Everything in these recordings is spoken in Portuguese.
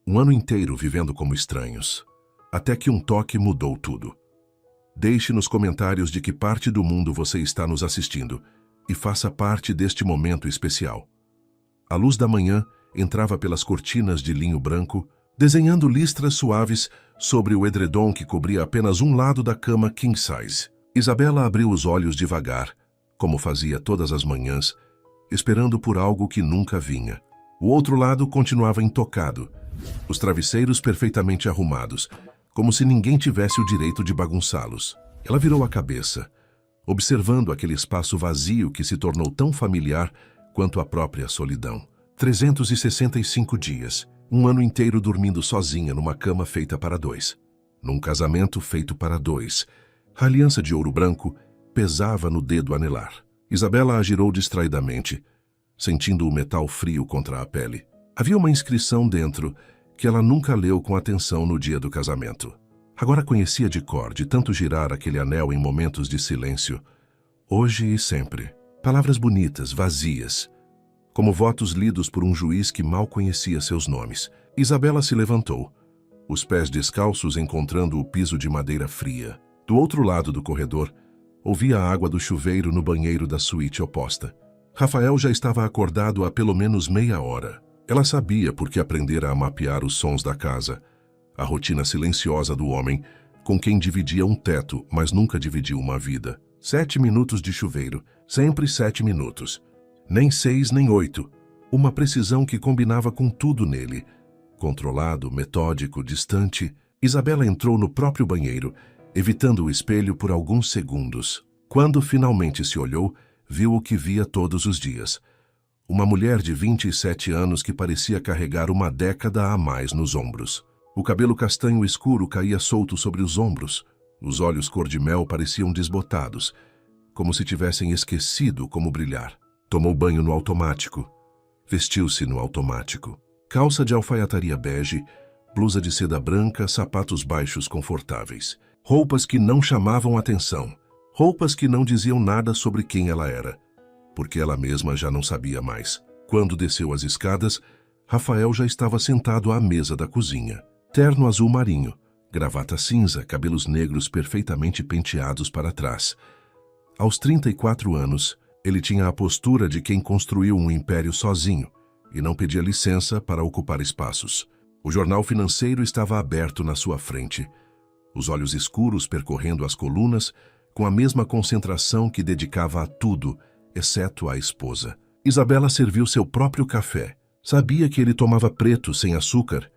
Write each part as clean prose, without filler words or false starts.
Um ano inteiro vivendo como estranhos. Até que um toque mudou tudo. Deixe nos comentários de que parte do mundo você está nos assistindo e faça parte deste momento especial. A luz da manhã entrava pelas cortinas de linho branco, desenhando listras suaves sobre o edredom que cobria apenas um lado da cama king size. Isabela abriu os olhos devagar, como fazia todas as manhãs, esperando por algo que nunca vinha. O outro lado continuava intocado, os travesseiros perfeitamente arrumados, como se ninguém tivesse o direito de bagunçá-los. Ela virou a cabeça, observando aquele espaço vazio que se tornou tão familiar quanto a própria solidão. 365 dias, um ano inteiro dormindo sozinha numa cama feita para dois. Num casamento feito para dois. A aliança de ouro branco pesava no dedo anelar. Isabela a girou distraidamente, sentindo o metal frio contra a pele. Havia uma inscrição dentro que ela nunca leu com atenção no dia do casamento. Agora conhecia de cor, de tanto girar aquele anel em momentos de silêncio. Hoje e sempre. Palavras bonitas, vazias, como votos lidos por um juiz que mal conhecia seus nomes. Isabela se levantou, os pés descalços encontrando o piso de madeira fria. Do outro lado do corredor, ouvia a água do chuveiro no banheiro da suíte oposta. Rafael já estava acordado há pelo menos meia hora. Ela sabia porque aprendera a mapear os sons da casa, a rotina silenciosa do homem, com quem dividia um teto, mas nunca dividiu uma vida. 7 minutos de chuveiro, sempre 7 minutos. Nem 6, nem 8. Uma precisão que combinava com tudo nele. Controlado, metódico, distante, Isabela entrou no próprio banheiro, evitando o espelho por alguns segundos. Quando finalmente se olhou, viu o que via todos os dias. Uma mulher de 27 anos que parecia carregar uma década a mais nos ombros. O cabelo castanho escuro caía solto sobre os ombros. Os olhos cor-de-mel pareciam desbotados, como se tivessem esquecido como brilhar. Tomou banho no automático. Vestiu-se no automático. Calça de alfaiataria bege, blusa de seda branca, sapatos baixos confortáveis. Roupas que não chamavam atenção. Roupas que não diziam nada sobre quem ela era, porque ela mesma já não sabia mais. Quando desceu as escadas, Rafael já estava sentado à mesa da cozinha. Terno azul marinho, gravata cinza, cabelos negros perfeitamente penteados para trás. Aos 34 anos, ele tinha a postura de quem construiu um império sozinho e não pedia licença para ocupar espaços. O jornal financeiro estava aberto na sua frente, os olhos escuros percorrendo as colunas, com a mesma concentração que dedicava a tudo, exceto à esposa. Isabela serviu seu próprio café. Sabia que ele tomava preto sem açúcar,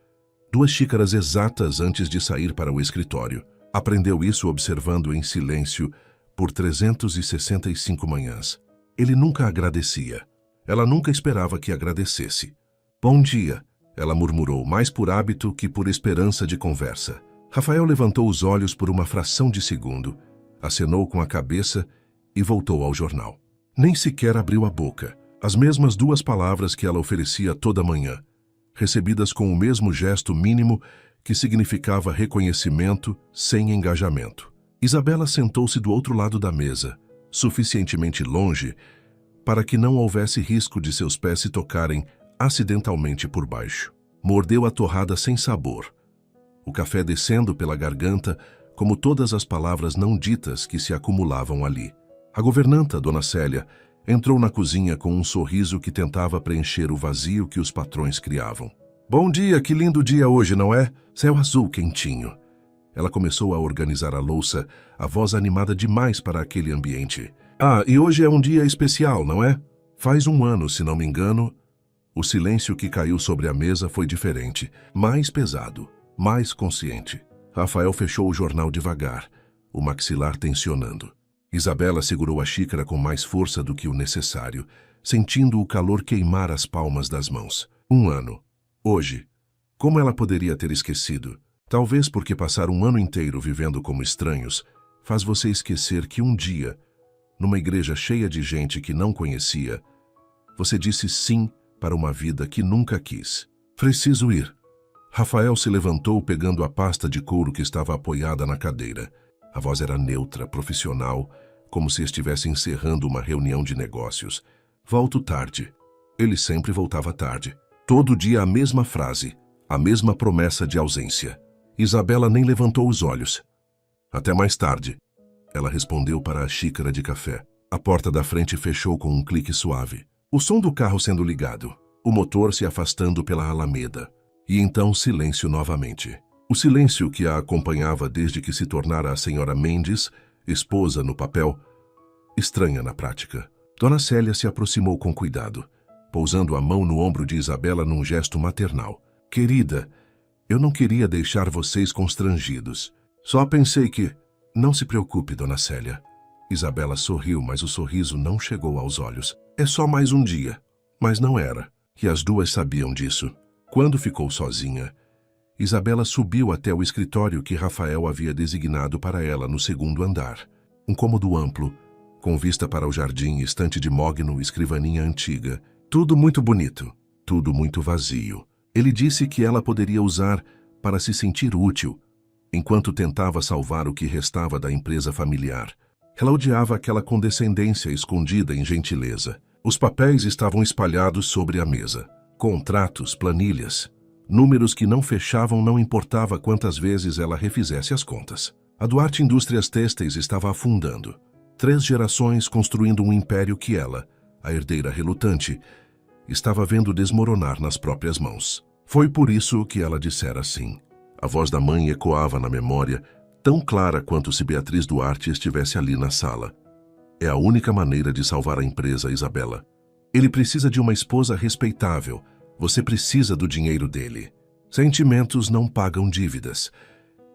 2 xícaras exatas antes de sair para o escritório. Aprendeu isso observando em silêncio por 365 manhãs. Ele nunca agradecia. Ela nunca esperava que agradecesse. Bom dia, ela murmurou, mais por hábito que por esperança de conversa. Rafael levantou os olhos por uma fração de segundo, acenou com a cabeça e voltou ao jornal. Nem sequer abriu a boca. As mesmas 2 palavras que ela oferecia toda manhã, recebidas com o mesmo gesto mínimo que significava reconhecimento sem engajamento. Isabela sentou-se do outro lado da mesa, suficientemente longe para que não houvesse risco de seus pés se tocarem acidentalmente por baixo. Mordeu a torrada sem sabor, o café descendo pela garganta como todas as palavras não ditas que se acumulavam ali. A governanta, Dona Célia, entrou na cozinha com um sorriso que tentava preencher o vazio que os patrões criavam. Bom dia, que lindo dia hoje, não é? Céu azul quentinho. Ela começou a organizar a louça, a voz animada demais para aquele ambiente. Ah, e hoje é um dia especial, não é? Faz 1 ano, se não me engano. O silêncio que caiu sobre a mesa foi diferente, mais pesado, mais consciente. Rafael fechou o jornal devagar, o maxilar tensionando. Isabela segurou a xícara com mais força do que o necessário, sentindo o calor queimar as palmas das mãos. 1 ano. Hoje. Como ela poderia ter esquecido? Talvez porque passar 1 ano inteiro vivendo como estranhos faz você esquecer que um dia, numa igreja cheia de gente que não conhecia, você disse sim para uma vida que nunca quis. Preciso ir. Rafael se levantou pegando a pasta de couro que estava apoiada na cadeira. A voz era neutra, profissional, como se estivesse encerrando uma reunião de negócios. Volto tarde. Ele sempre voltava tarde. Todo dia a mesma frase. A mesma promessa de ausência. Isabela nem levantou os olhos. Até mais tarde. Ela respondeu para a xícara de café. A porta da frente fechou com um clique suave. O som do carro sendo ligado. O motor se afastando pela alameda. E então silêncio novamente. O silêncio que a acompanhava desde que se tornara a senhora Mendes, esposa no papel, estranha na prática. Dona Célia se aproximou com cuidado, pousando a mão no ombro de Isabela num gesto maternal. Querida, eu não queria deixar vocês constrangidos. Só pensei que... Não se preocupe, Dona Célia. Isabela sorriu, mas o sorriso não chegou aos olhos. É só mais um dia. Mas não era. E as duas sabiam disso. Quando ficou sozinha, Isabela subiu até o escritório que Rafael havia designado para ela no segundo andar. Um cômodo amplo, com vista para o jardim, estante de mogno, escrivaninha antiga. Tudo muito bonito, tudo muito vazio. Ele disse que ela poderia usar para se sentir útil, enquanto tentava salvar o que restava da empresa familiar. Ela odiava aquela condescendência escondida em gentileza. Os papéis estavam espalhados sobre a mesa. Contratos, planilhas, números que não fechavam, não importava quantas vezes ela refizesse as contas. A Duarte Indústrias Têxteis estava afundando. 3 gerações construindo um império que ela, a herdeira relutante, estava vendo desmoronar nas próprias mãos. Foi por isso que ela dissera sim. A voz da mãe ecoava na memória, tão clara quanto se Beatriz Duarte estivesse ali na sala. É a única maneira de salvar a empresa, Isabela. Ele precisa de uma esposa respeitável. Você precisa do dinheiro dele. Sentimentos não pagam dívidas.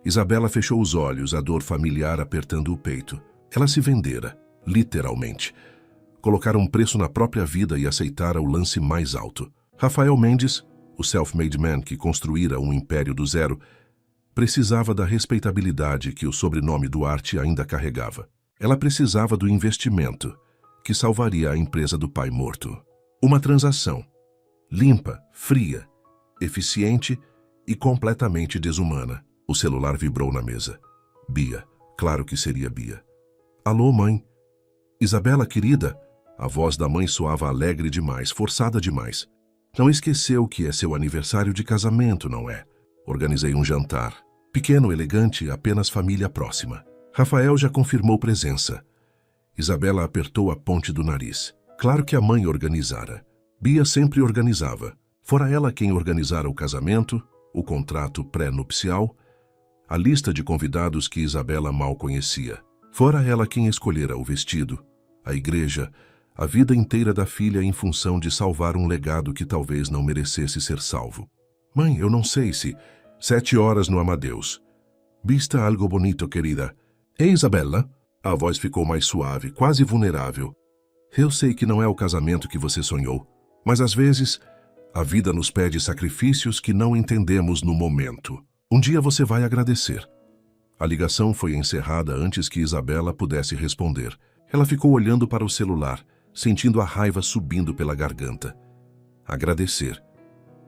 Isabela fechou os olhos, a dor familiar apertando o peito. Ela se vendera, literalmente. Colocara um preço na própria vida e aceitara o lance mais alto. Rafael Mendes, o self-made man que construíra um império do zero, precisava da respeitabilidade que o sobrenome Duarte ainda carregava. Ela precisava do investimento que salvaria a empresa do pai morto. Uma transação limpa, fria, eficiente e completamente desumana. O celular vibrou na mesa. Bia. Claro que seria Bia. Alô, mãe? Isabela, querida? A voz da mãe soava alegre demais, forçada demais. Não esqueceu que é seu aniversário de casamento, não é? Organizei um jantar. Pequeno, elegante, apenas família próxima. Rafael já confirmou presença. Isabela apertou a ponte do nariz. Claro que a mãe organizara. Bia sempre organizava. Fora ela quem organizara o casamento, o contrato pré-nupcial, a lista de convidados que Isabela mal conhecia. Fora ela quem escolhera o vestido, a igreja, a vida inteira da filha em função de salvar um legado que talvez não merecesse ser salvo. Mãe, eu não sei se... 7 horas no Amadeus. Vista algo bonito, querida. Ei, Isabela? A voz ficou mais suave, quase vulnerável. Eu sei que não é o casamento que você sonhou, mas às vezes a vida nos pede sacrifícios que não entendemos no momento. Um dia você vai agradecer. A ligação foi encerrada antes que Isabela pudesse responder. Ela ficou olhando para o celular, sentindo a raiva subindo pela garganta. Agradecer.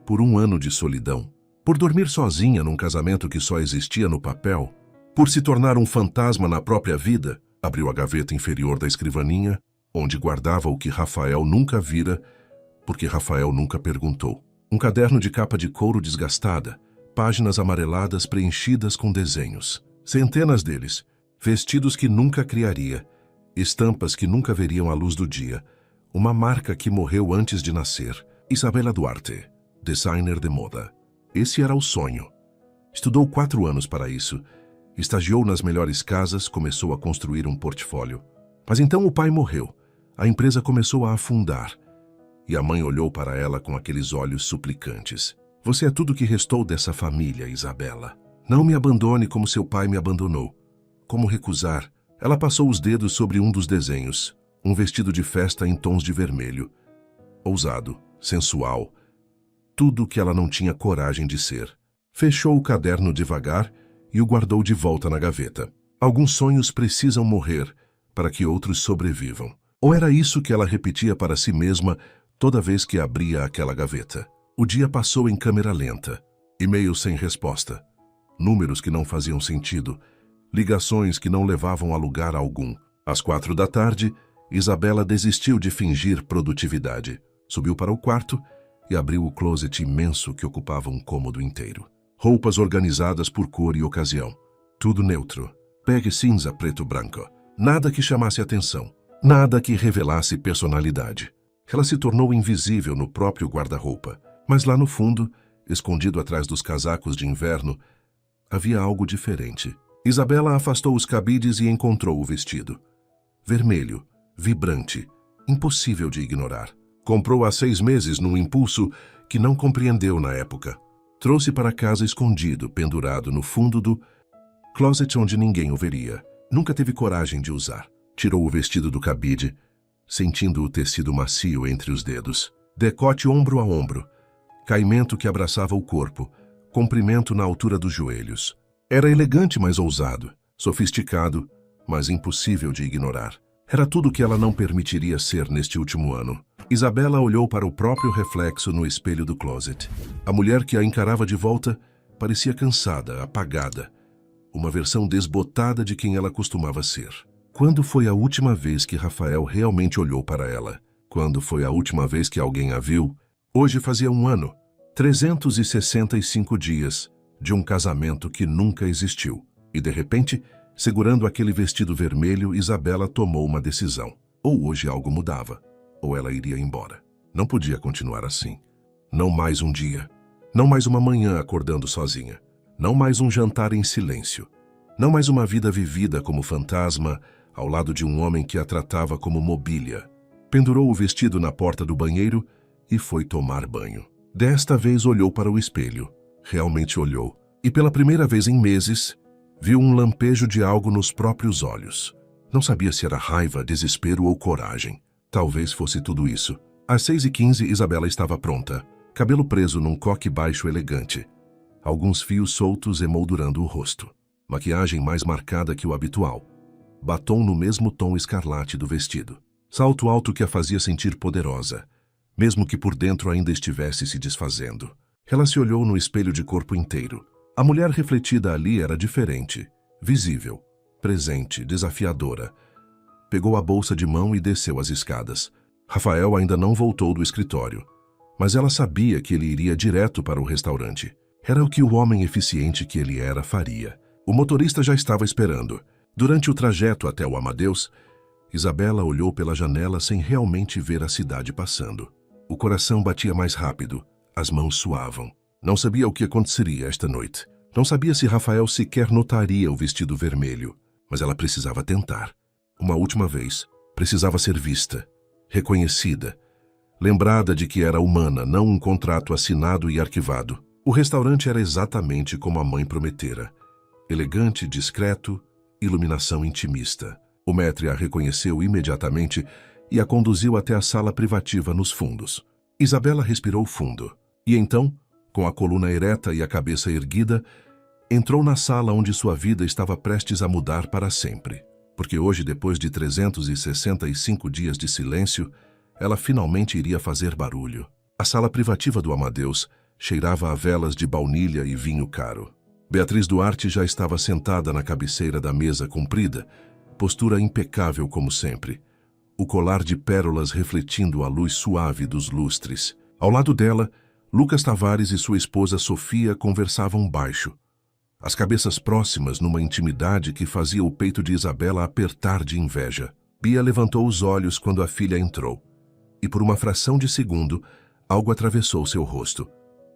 Por um ano de solidão. Por dormir sozinha num casamento que só existia no papel. Por se tornar um fantasma na própria vida. Abriu a gaveta inferior da escrivaninha, onde guardava o que Rafael nunca vira, porque Rafael nunca perguntou. Um caderno de capa de couro desgastada, páginas amareladas preenchidas com desenhos. Centenas deles, vestidos que nunca criaria, estampas que nunca veriam a luz do dia, uma marca que morreu antes de nascer. Isabela Duarte, designer de moda. Esse era o sonho. Estudou 4 anos para isso. Estagiou nas melhores casas, começou a construir um portfólio. Mas então o pai morreu. A empresa começou a afundar. E a mãe olhou para ela com aqueles olhos suplicantes. Você é tudo que restou dessa família, Isabela. Não me abandone como seu pai me abandonou. Como recusar? Ela passou os dedos sobre um dos desenhos. Um vestido de festa em tons de vermelho. Ousado, sensual. Tudo que ela não tinha coragem de ser. Fechou o caderno devagar e o guardou de volta na gaveta. Alguns sonhos precisam morrer para que outros sobrevivam. Ou era isso que ela repetia para si mesma toda vez que abria aquela gaveta. O dia passou em câmera lenta. E-mails sem resposta. Números que não faziam sentido. Ligações que não levavam a lugar algum. Às 4 da tarde, Isabela desistiu de fingir produtividade. Subiu para o quarto e abriu o closet imenso que ocupava um cômodo inteiro. Roupas organizadas por cor e ocasião. Tudo neutro. Bege cinza, preto, branco. Nada que chamasse atenção. Nada que revelasse personalidade. Ela se tornou invisível no próprio guarda-roupa. Mas lá no fundo, escondido atrás dos casacos de inverno, havia algo diferente. Isabela afastou os cabides e encontrou o vestido. Vermelho, vibrante, impossível de ignorar. Comprou há 6 meses num impulso que não compreendeu na época. Trouxe para casa escondido, pendurado no fundo do closet onde ninguém o veria. Nunca teve coragem de usar. Tirou o vestido do cabide, sentindo o tecido macio entre os dedos. Decote ombro a ombro. Caimento que abraçava o corpo. Comprimento na altura dos joelhos. Era elegante, mas ousado. Sofisticado, mas impossível de ignorar. Era tudo o que ela não permitiria ser neste último ano. Isabela olhou para o próprio reflexo no espelho do closet. A mulher que a encarava de volta parecia cansada, apagada. Uma versão desbotada de quem ela costumava ser. Quando foi a última vez que Rafael realmente olhou para ela? Quando foi a última vez que alguém a viu? Hoje fazia 1 ano. 365 dias de um casamento que nunca existiu. E de repente, segurando aquele vestido vermelho, Isabela tomou uma decisão. Ou hoje algo mudava, ou ela iria embora. Não podia continuar assim. Não mais um dia. Não mais uma manhã acordando sozinha. Não mais um jantar em silêncio. Não mais uma vida vivida como fantasma ao lado de um homem que a tratava como mobília. Pendurou o vestido na porta do banheiro e foi tomar banho. Desta vez olhou para o espelho. Realmente olhou. E pela primeira vez em meses, viu um lampejo de algo nos próprios olhos. Não sabia se era raiva, desespero ou coragem. Talvez fosse tudo isso. Às 6h15, Isabela estava pronta. Cabelo preso num coque baixo elegante. Alguns fios soltos emoldurando o rosto. Maquiagem mais marcada que o habitual. Batom no mesmo tom escarlate do vestido. Salto alto que a fazia sentir poderosa, mesmo que por dentro ainda estivesse se desfazendo. Ela se olhou no espelho de corpo inteiro. A mulher refletida ali era diferente, visível, presente, desafiadora. Pegou a bolsa de mão e desceu as escadas. Rafael ainda não voltou do escritório, mas ela sabia que ele iria direto para o restaurante. Era o que o homem eficiente que ele era faria. O motorista já estava esperando. Durante o trajeto até o Amadeus, Isabela olhou pela janela sem realmente ver a cidade passando. O coração batia mais rápido, as mãos suavam. Não sabia o que aconteceria esta noite. Não sabia se Rafael sequer notaria o vestido vermelho, mas ela precisava tentar. Uma última vez, precisava ser vista, reconhecida, lembrada de que era humana, não um contrato assinado e arquivado. O restaurante era exatamente como a mãe prometera. Elegante, discreto, iluminação intimista. O maître a reconheceu imediatamente e a conduziu até a sala privativa nos fundos. Isabela respirou fundo e então, com a coluna ereta e a cabeça erguida, entrou na sala onde sua vida estava prestes a mudar para sempre. Porque hoje, depois de 365 dias de silêncio, ela finalmente iria fazer barulho. A sala privativa do Amadeus cheirava a velas de baunilha e vinho caro. Beatriz Duarte já estava sentada na cabeceira da mesa comprida, postura impecável como sempre, o colar de pérolas refletindo a luz suave dos lustres. Ao lado dela, Lucas Tavares e sua esposa Sofia conversavam baixo, as cabeças próximas numa intimidade que fazia o peito de Isabela apertar de inveja. Bia levantou os olhos quando a filha entrou, e por uma fração de segundo, algo atravessou seu rosto.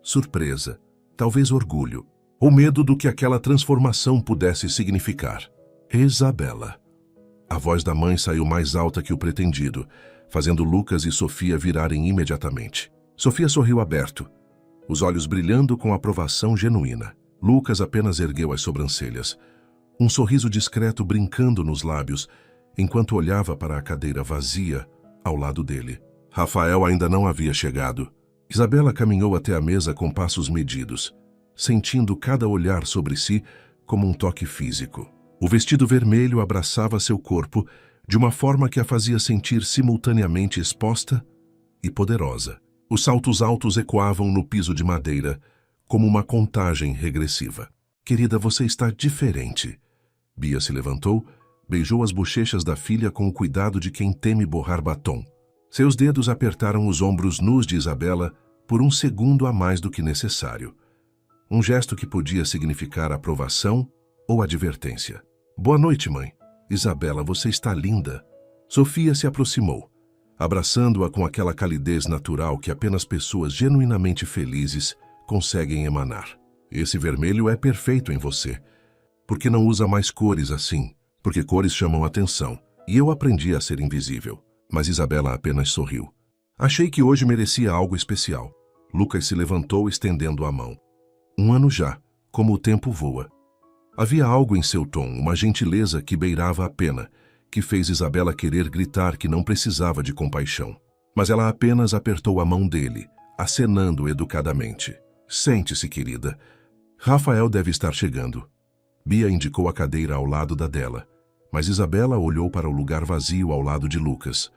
Surpresa, talvez orgulho, ou medo do que aquela transformação pudesse significar. Isabela. A voz da mãe saiu mais alta que o pretendido, fazendo Lucas e Sofia virarem imediatamente. Sofia sorriu aberto, os olhos brilhando com aprovação genuína. Lucas apenas ergueu as sobrancelhas, um sorriso discreto brincando nos lábios, enquanto olhava para a cadeira vazia ao lado dele. Rafael ainda não havia chegado. Isabela caminhou até a mesa com passos medidos, sentindo cada olhar sobre si como um toque físico. O vestido vermelho abraçava seu corpo de uma forma que a fazia sentir simultaneamente exposta e poderosa. Os saltos altos ecoavam no piso de madeira, como uma contagem regressiva. Querida, você está diferente. Bia se levantou, beijou as bochechas da filha com o cuidado de quem teme borrar batom. Seus dedos apertaram os ombros nus de Isabela, por um segundo a mais do que necessário. Um gesto que podia significar aprovação ou advertência. Boa noite, mãe. Isabela, você está linda. Sofia se aproximou, abraçando-a com aquela calidez natural que apenas pessoas genuinamente felizes conseguem emanar. Esse vermelho é perfeito em você. Por que não usa mais cores assim? Porque cores chamam atenção, e eu aprendi a ser invisível. Mas Isabela apenas sorriu. Achei que hoje merecia algo especial. Lucas se levantou estendendo a mão. 1 ano já, como o tempo voa. Havia algo em seu tom, uma gentileza que beirava a pena, que fez Isabela querer gritar que não precisava de compaixão. Mas ela apenas apertou a mão dele, acenando educadamente. Sente-se, querida. Rafael deve estar chegando. Bia indicou a cadeira ao lado da dela, mas Isabela olhou para o lugar vazio ao lado de Lucas.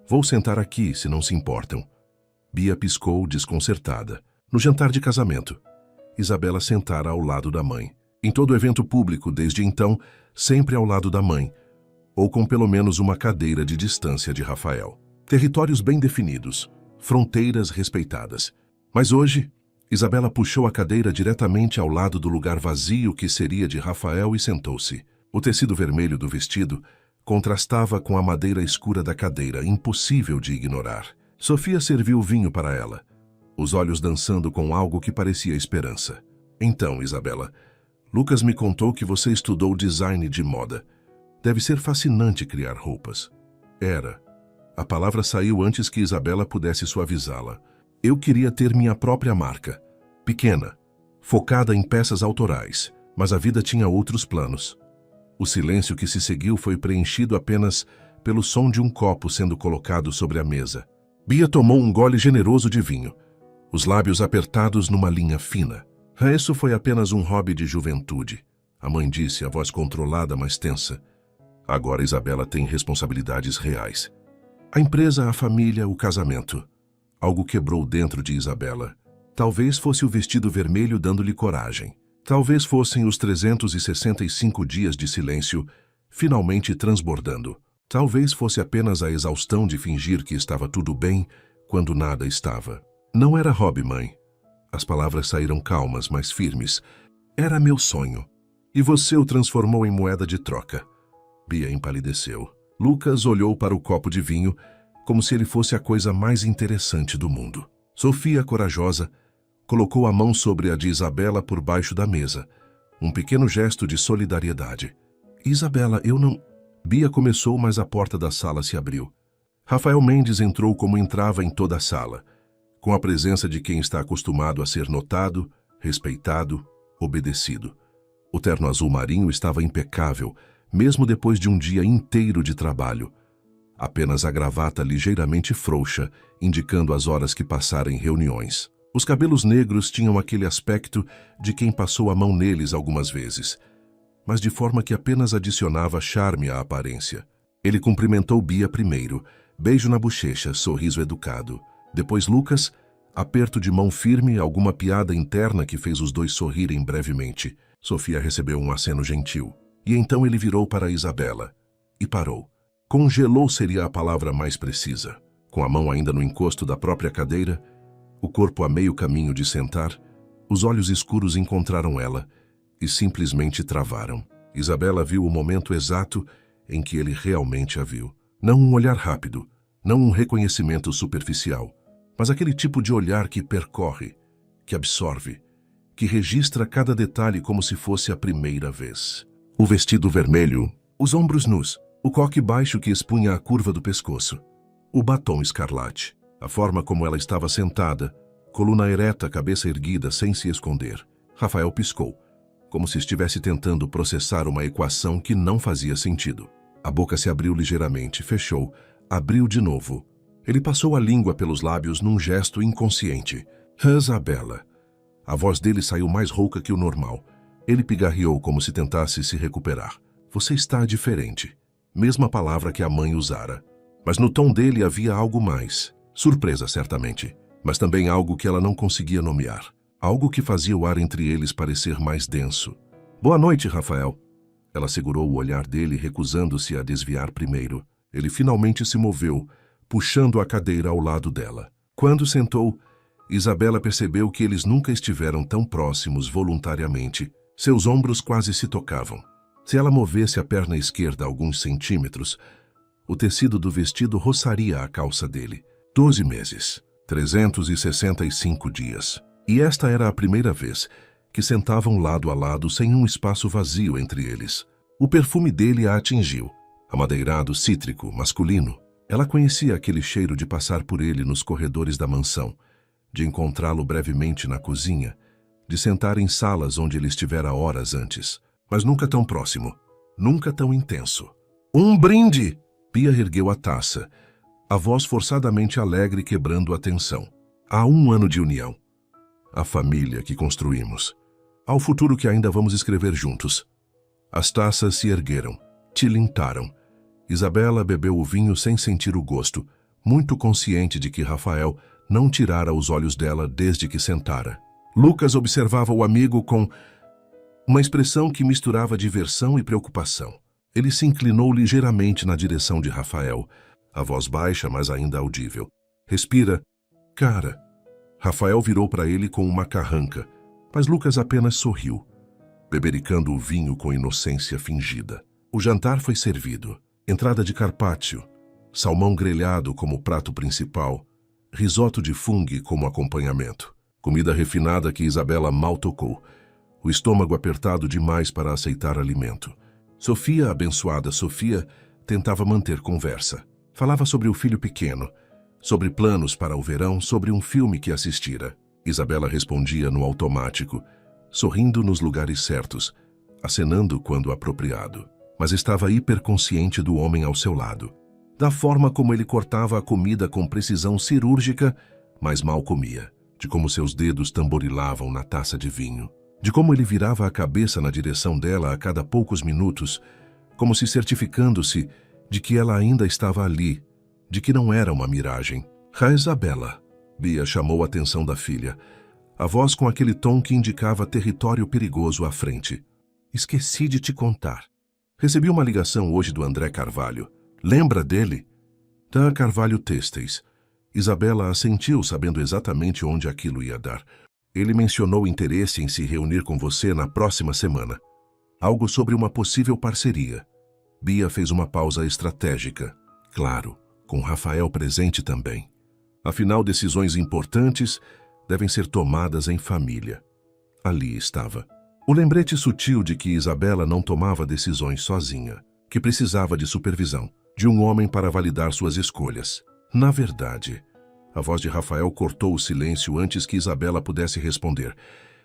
Vou sentar aqui, se não se importam. Bia piscou, desconcertada. No jantar de casamento, Isabela sentara ao lado da mãe. Em todo evento público, desde então, sempre ao lado da mãe, ou com pelo menos uma cadeira de distância de Rafael. Territórios bem definidos, fronteiras respeitadas. Mas hoje, Isabela puxou a cadeira diretamente ao lado do lugar vazio que seria de Rafael e sentou-se. O tecido vermelho do vestido contrastava com a madeira escura da cadeira, impossível de ignorar. Sofia serviu vinho para ela, os olhos dançando com algo que parecia esperança. Então, Isabela, Lucas me contou que você estudou design de moda. Deve ser fascinante criar roupas. Era. A palavra saiu antes que Isabela pudesse suavizá-la. Eu queria ter minha própria marca. Pequena, focada em peças autorais, mas a vida tinha outros planos. O silêncio que se seguiu foi preenchido apenas pelo som de um copo sendo colocado sobre a mesa. Bia tomou um gole generoso de vinho, os lábios apertados numa linha fina. Isso foi apenas um hobby de juventude, a mãe disse, a voz controlada, mas tensa. Agora Isabela tem responsabilidades reais. A empresa, a família, o casamento. Algo quebrou dentro de Isabela. Talvez fosse o vestido vermelho dando-lhe coragem. Talvez fossem os 365 dias de silêncio finalmente transbordando. Talvez fosse apenas a exaustão de fingir que estava tudo bem quando nada estava. Não era hobby, mãe. As palavras saíram calmas, mas firmes. Era meu sonho. E você o transformou em moeda de troca. Bia empalideceu. Lucas olhou para o copo de vinho como se ele fosse a coisa mais interessante do mundo. Sofia, corajosa, colocou a mão sobre a de Isabela por baixo da mesa. Um pequeno gesto de solidariedade. Isabela, eu não... Bia começou, mas a porta da sala se abriu. Rafael Mendes entrou como entrava em toda a sala, com a presença de quem está acostumado a ser notado, respeitado, obedecido. O terno azul marinho estava impecável, mesmo depois de um dia inteiro de trabalho. Apenas a gravata ligeiramente frouxa, indicando as horas que passara em reuniões. Os cabelos negros tinham aquele aspecto de quem passou a mão neles algumas vezes, mas de forma que apenas adicionava charme à aparência. Ele cumprimentou Bia primeiro, beijo na bochecha, sorriso educado. Depois Lucas, aperto de mão firme, alguma piada interna que fez os dois sorrirem brevemente. Sofia recebeu um aceno gentil. E então ele virou para Isabela e parou. Congelou seria a palavra mais precisa. Com a mão ainda no encosto da própria cadeira, o corpo a meio caminho de sentar, os olhos escuros encontraram ela e simplesmente travaram. Isabela viu o momento exato em que ele realmente a viu. Não um olhar rápido, não um reconhecimento superficial, mas aquele tipo de olhar que percorre, que absorve, que registra cada detalhe como se fosse a primeira vez. O vestido vermelho, os ombros nus, o coque baixo que expunha a curva do pescoço, o batom escarlate, a forma como ela estava sentada, coluna ereta, cabeça erguida, sem se esconder. Rafael piscou, como se estivesse tentando processar uma equação que não fazia sentido. A boca se abriu ligeiramente, fechou, abriu de novo. Ele passou a língua pelos lábios num gesto inconsciente. Isabela. A voz dele saiu mais rouca que o normal. Ele pigarreou como se tentasse se recuperar. Você está diferente. Mesma palavra que a mãe usara. Mas no tom dele havia algo mais. Surpresa, certamente. Mas também algo que ela não conseguia nomear. Algo que fazia o ar entre eles parecer mais denso. Boa noite, Rafael. Ela segurou o olhar dele, recusando-se a desviar primeiro. Ele finalmente se moveu, puxando a cadeira ao lado dela. Quando sentou, Isabela percebeu que eles nunca estiveram tão próximos voluntariamente. Seus ombros quase se tocavam. Se ela movesse a perna esquerda alguns centímetros, o tecido do vestido roçaria a calça dele. 12 meses, 365 dias. E esta era a primeira vez que sentavam lado a lado sem um espaço vazio entre eles. O perfume dele a atingiu, amadeirado, cítrico, masculino. Ela conhecia aquele cheiro de passar por ele nos corredores da mansão, de encontrá-lo brevemente na cozinha, de sentar em salas onde ele estivera horas antes, mas nunca tão próximo, nunca tão intenso. Um brinde! Bia ergueu a taça, a voz forçadamente alegre quebrando a tensão. Há 1 ano de união. A família que construímos. Ao futuro que ainda vamos escrever juntos. As taças se ergueram, tilintaram. Isabela bebeu o vinho sem sentir o gosto, muito consciente de que Rafael não tirara os olhos dela desde que sentara. Lucas observava o amigo com uma expressão que misturava diversão e preocupação. Ele se inclinou ligeiramente na direção de Rafael, a voz baixa, mas ainda audível. Respira, cara. Rafael virou para ele com uma carranca, mas Lucas apenas sorriu, bebericando o vinho com inocência fingida. O jantar foi servido. Entrada de carpaccio, salmão grelhado como prato principal, risoto de fungo como acompanhamento. Comida refinada que Isabela mal tocou, o estômago apertado demais para aceitar alimento. Sofia, abençoada Sofia, tentava manter conversa. Falava sobre o filho pequeno, sobre planos para o verão, sobre um filme que assistira. Isabela respondia no automático, sorrindo nos lugares certos, acenando quando apropriado. Mas estava hiperconsciente do homem ao seu lado, da forma como ele cortava a comida com precisão cirúrgica, mas mal comia, de como seus dedos tamborilavam na taça de vinho, de como ele virava a cabeça na direção dela a cada poucos minutos, como se certificando-se de que ela ainda estava ali, de que não era uma miragem. Isabela, Bia chamou a atenção da filha, a voz com aquele tom que indicava território perigoso à frente. Esqueci de te contar. Recebi uma ligação hoje do André Carvalho. Lembra dele? Da Carvalho Têxteis. Isabela assentiu, sabendo exatamente onde aquilo ia dar. Ele mencionou interesse em se reunir com você na próxima semana. Algo sobre uma possível parceria. Bia fez uma pausa estratégica. Claro, com Rafael presente também. Afinal, decisões importantes devem ser tomadas em família. Ali estava. O lembrete sutil de que Isabela não tomava decisões sozinha, que precisava de supervisão, de um homem para validar suas escolhas. Na verdade, a voz de Rafael cortou o silêncio antes que Isabela pudesse responder.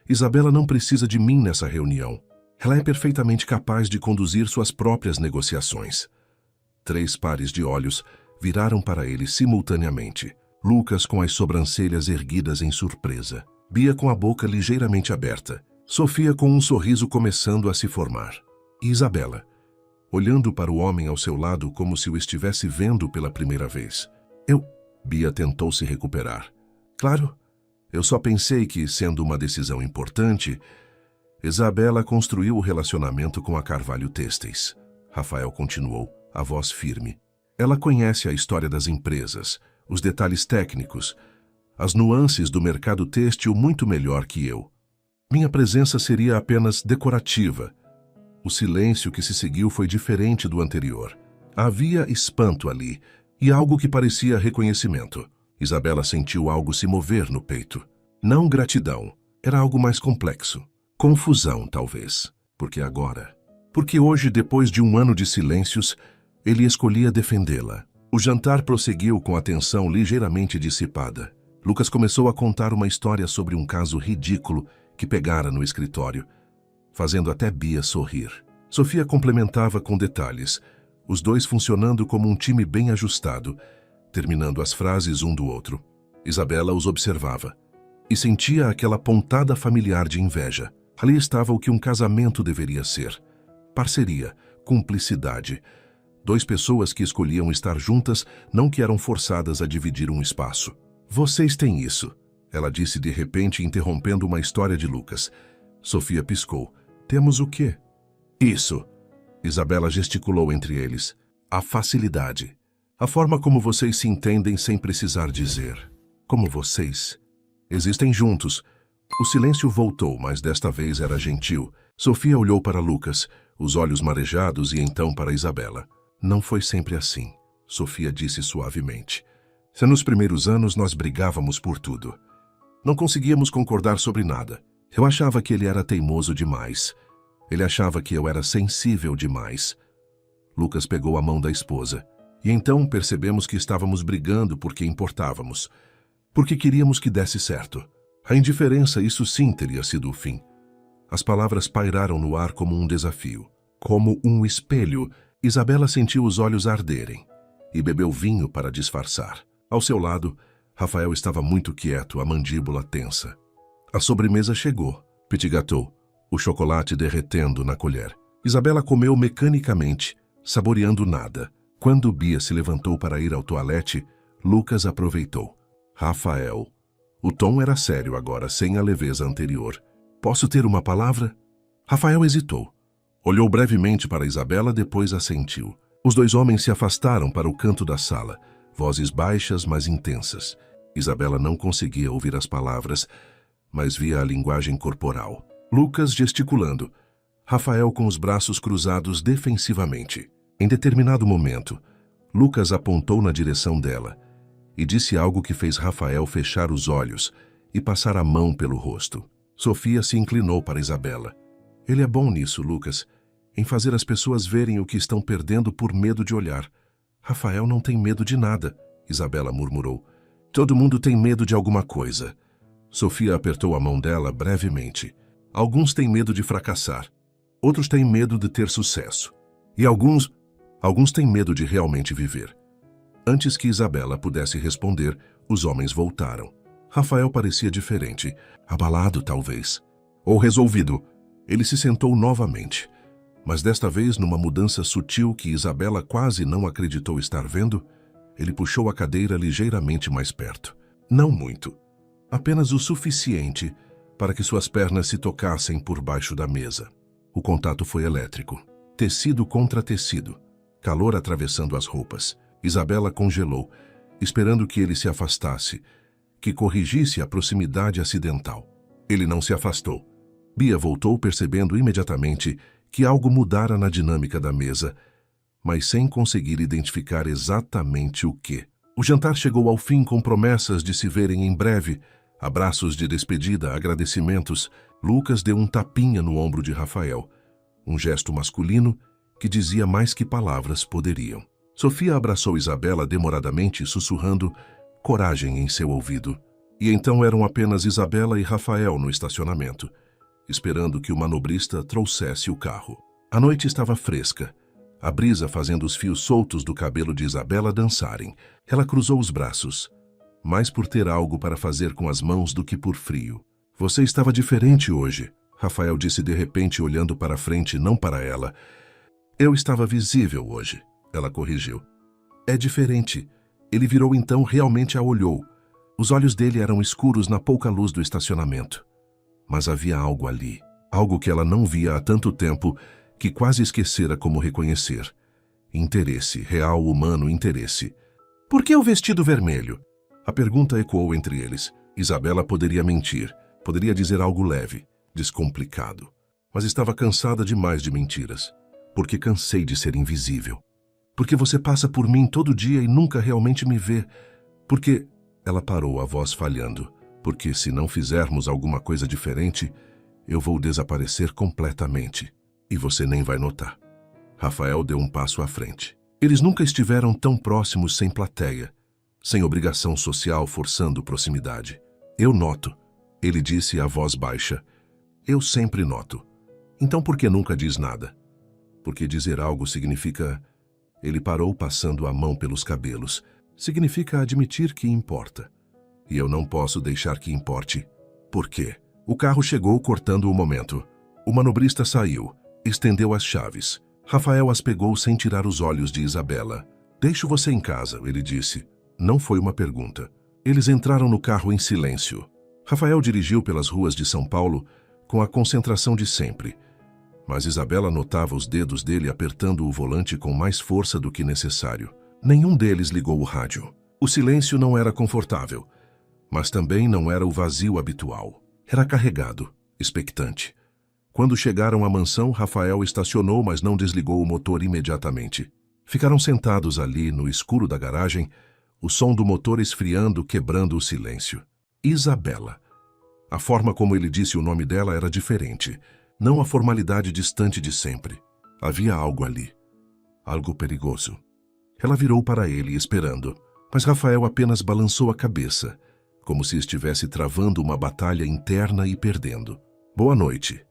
Isabela não precisa de mim nessa reunião. Ela é perfeitamente capaz de conduzir suas próprias negociações. 3 pares de olhos viraram para ele simultaneamente. Lucas com as sobrancelhas erguidas em surpresa. Bia com a boca ligeiramente aberta. Sofia com um sorriso começando a se formar. E Isabela, olhando para o homem ao seu lado como se o estivesse vendo pela primeira vez. Bia tentou se recuperar. Claro, eu só pensei que, sendo uma decisão importante, Isabela construiu o relacionamento com a Carvalho Têxteis. Rafael continuou, a voz firme. Ela conhece a história das empresas, os detalhes técnicos, as nuances do mercado têxtil muito melhor que eu. Minha presença seria apenas decorativa. O silêncio que se seguiu foi diferente do anterior. Havia espanto ali, e algo que parecia reconhecimento. Isabela sentiu algo se mover no peito. Não gratidão, era algo mais complexo. Confusão, talvez. Porque hoje, depois de 1 ano de silêncios, ele escolhia defendê-la. O jantar prosseguiu com a tensão ligeiramente dissipada. Lucas começou a contar uma história sobre um caso ridículo que pegara no escritório, fazendo até Bia sorrir. Sofia complementava com detalhes, os dois funcionando como um time bem ajustado, terminando as frases um do outro. Isabela os observava e sentia aquela pontada familiar de inveja. Ali estava o que um casamento deveria ser. Parceria, cumplicidade. 2 pessoas que escolhiam estar juntas, não que eram forçadas a dividir um espaço. Vocês têm isso, ela disse de repente, interrompendo uma história de Lucas. Sofia piscou. Temos o quê? Isso. Isabela gesticulou entre eles. A facilidade. A forma como vocês se entendem sem precisar dizer. Como vocês. Existem juntos. O silêncio voltou, mas desta vez era gentil. Sofia olhou para Lucas, os olhos marejados, e então para Isabela. Não foi sempre assim, Sofia disse suavemente. Se nos primeiros anos nós brigávamos por tudo. Não conseguíamos concordar sobre nada. Eu achava que ele era teimoso demais. Ele achava que eu era sensível demais. Lucas pegou a mão da esposa. E então percebemos que estávamos brigando porque importávamos. Porque queríamos que desse certo. A indiferença, isso sim teria sido o fim. As palavras pairaram no ar como um desafio. Como um espelho, Isabela sentiu os olhos arderem. E bebeu vinho para disfarçar. Ao seu lado, Rafael estava muito quieto, a mandíbula tensa. A sobremesa chegou. Petit gâteau, o chocolate derretendo na colher. Isabela comeu mecanicamente, saboreando nada. Quando Bia se levantou para ir ao toalete, Lucas aproveitou. Rafael. O tom era sério agora, sem a leveza anterior. Posso ter uma palavra? Rafael hesitou. Olhou brevemente para Isabela, depois assentiu. Os dois homens se afastaram para o canto da sala, vozes baixas, mas intensas. Isabela não conseguia ouvir as palavras, mas via a linguagem corporal. Lucas gesticulando. Rafael com os braços cruzados defensivamente. Em determinado momento, Lucas apontou na direção dela e disse algo que fez Rafael fechar os olhos e passar a mão pelo rosto. Sofia se inclinou para Isabela. Ele é bom nisso, Lucas, em fazer as pessoas verem o que estão perdendo por medo de olhar. Rafael não tem medo de nada, Isabela murmurou. Todo mundo tem medo de alguma coisa. Sofia apertou a mão dela brevemente. Alguns têm medo de fracassar. Outros têm medo de ter sucesso. E alguns têm medo de realmente viver. Antes que Isabela pudesse responder, os homens voltaram. Rafael parecia diferente, abalado talvez. Ou resolvido. Ele se sentou novamente. Mas desta vez, numa mudança sutil que Isabela quase não acreditou estar vendo, ele puxou a cadeira ligeiramente mais perto. Não muito. Apenas o suficiente para que suas pernas se tocassem por baixo da mesa. O contato foi elétrico. Tecido contra tecido. Calor atravessando as roupas. Isabela congelou, esperando que ele se afastasse, que corrigisse a proximidade acidental. Ele não se afastou. Bia voltou percebendo imediatamente que algo mudara na dinâmica da mesa, mas sem conseguir identificar exatamente o que. O jantar chegou ao fim com promessas de se verem em breve, abraços de despedida, agradecimentos. Lucas deu um tapinha no ombro de Rafael, um gesto masculino que dizia mais que palavras poderiam. Sofia abraçou Isabela demoradamente, sussurrando coragem em seu ouvido. E então eram apenas Isabela e Rafael no estacionamento, esperando que o manobrista trouxesse o carro. A noite estava fresca, a brisa fazendo os fios soltos do cabelo de Isabela dançarem. Ela cruzou os braços, mais por ter algo para fazer com as mãos do que por frio. Você estava diferente hoje, Rafael disse de repente, olhando para frente, não para ela. Eu estava visível hoje, ela corrigiu. É diferente. Ele virou então, realmente a olhou. Os olhos dele eram escuros na pouca luz do estacionamento. Mas havia algo ali, algo que ela não via há tanto tempo que quase esquecera como reconhecer. Interesse, real, humano interesse. Por que o vestido vermelho? A pergunta ecoou entre eles. Isabela poderia mentir, poderia dizer algo leve, descomplicado. Mas estava cansada demais de mentiras. Porque cansei de ser invisível. Porque você passa por mim todo dia e nunca realmente me vê. Porque... Ela parou, a voz falhando. Porque se não fizermos alguma coisa diferente, eu vou desaparecer completamente. E você nem vai notar. Rafael deu um passo à frente. Eles nunca estiveram tão próximos sem plateia, sem obrigação social forçando proximidade. Eu noto, ele disse a voz baixa. Eu sempre noto. Então por que nunca diz nada? Porque dizer algo significa... Ele parou passando a mão pelos cabelos. Significa admitir que importa. E eu não posso deixar que importe. Por quê? O carro chegou cortando o momento. O manobrista saiu, estendeu as chaves. Rafael as pegou sem tirar os olhos de Isabela. Deixo você em casa, ele disse. Não foi uma pergunta. Eles entraram no carro em silêncio. Rafael dirigiu pelas ruas de São Paulo com a concentração de sempre. Mas Isabela notava os dedos dele apertando o volante com mais força do que necessário. Nenhum deles ligou o rádio. O silêncio não era confortável, Mas também não era o vazio habitual. Era carregado, expectante. Quando chegaram à mansão, Rafael estacionou, mas não desligou o motor imediatamente. Ficaram sentados ali, no escuro da garagem, o som do motor esfriando, quebrando o silêncio. Isabela. A forma como ele disse o nome dela era diferente, não a formalidade distante de sempre. Havia algo ali. Algo perigoso. Ela virou para ele, esperando, mas Rafael apenas balançou a cabeça, como se estivesse travando uma batalha interna e perdendo. Boa noite.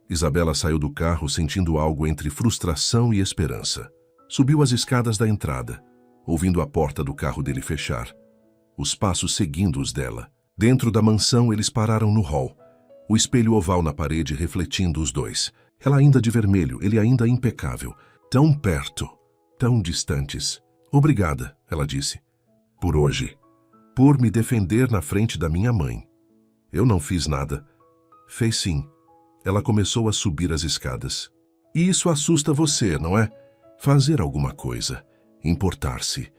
Isabela saiu do carro sentindo algo entre frustração e esperança. Subiu as escadas da entrada, ouvindo a porta do carro dele fechar, os passos seguindo os dela. Dentro da mansão, eles pararam no hall, o espelho oval na parede refletindo os dois. Ela ainda de vermelho, ele ainda impecável. Tão perto, tão distantes. Obrigada, ela disse. Por hoje. Por me defender na frente da minha mãe. Eu não fiz nada. Fez sim. Ela começou a subir as escadas. E isso assusta você, não é? Fazer alguma coisa. Importar-se.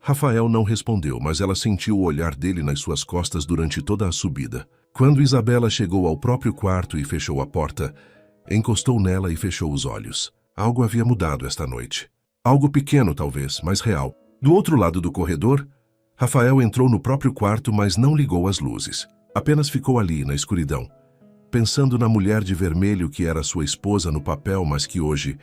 Rafael não respondeu, mas ela sentiu o olhar dele nas suas costas durante toda a subida. Quando Isabela chegou ao próprio quarto e fechou a porta, encostou nela e fechou os olhos. Algo havia mudado esta noite. Algo pequeno, talvez, mas real. Do outro lado do corredor, Rafael entrou no próprio quarto, mas não ligou as luzes. Apenas ficou ali, na escuridão, pensando na mulher de vermelho que era sua esposa no papel, mas que hoje,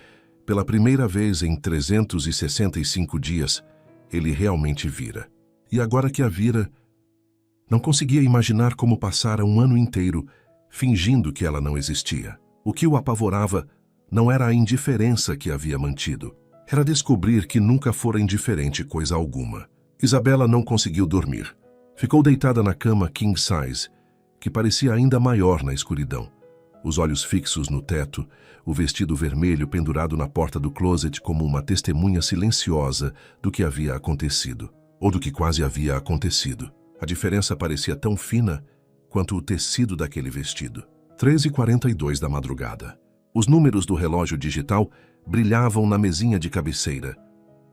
pela primeira vez em 365 dias, ele realmente vira. E agora que a vira, não conseguia imaginar como passara um ano inteiro fingindo que ela não existia. O que o apavorava não era a indiferença que havia mantido. Era descobrir que nunca fora indiferente coisa alguma. Isabela não conseguiu dormir. Ficou deitada na cama king size, que parecia ainda maior na escuridão. Os olhos fixos no teto, o vestido vermelho pendurado na porta do closet como uma testemunha silenciosa do que havia acontecido, ou do que quase havia acontecido. A diferença parecia tão fina quanto o tecido daquele vestido. 3h42 da madrugada. Os números do relógio digital brilhavam na mesinha de cabeceira,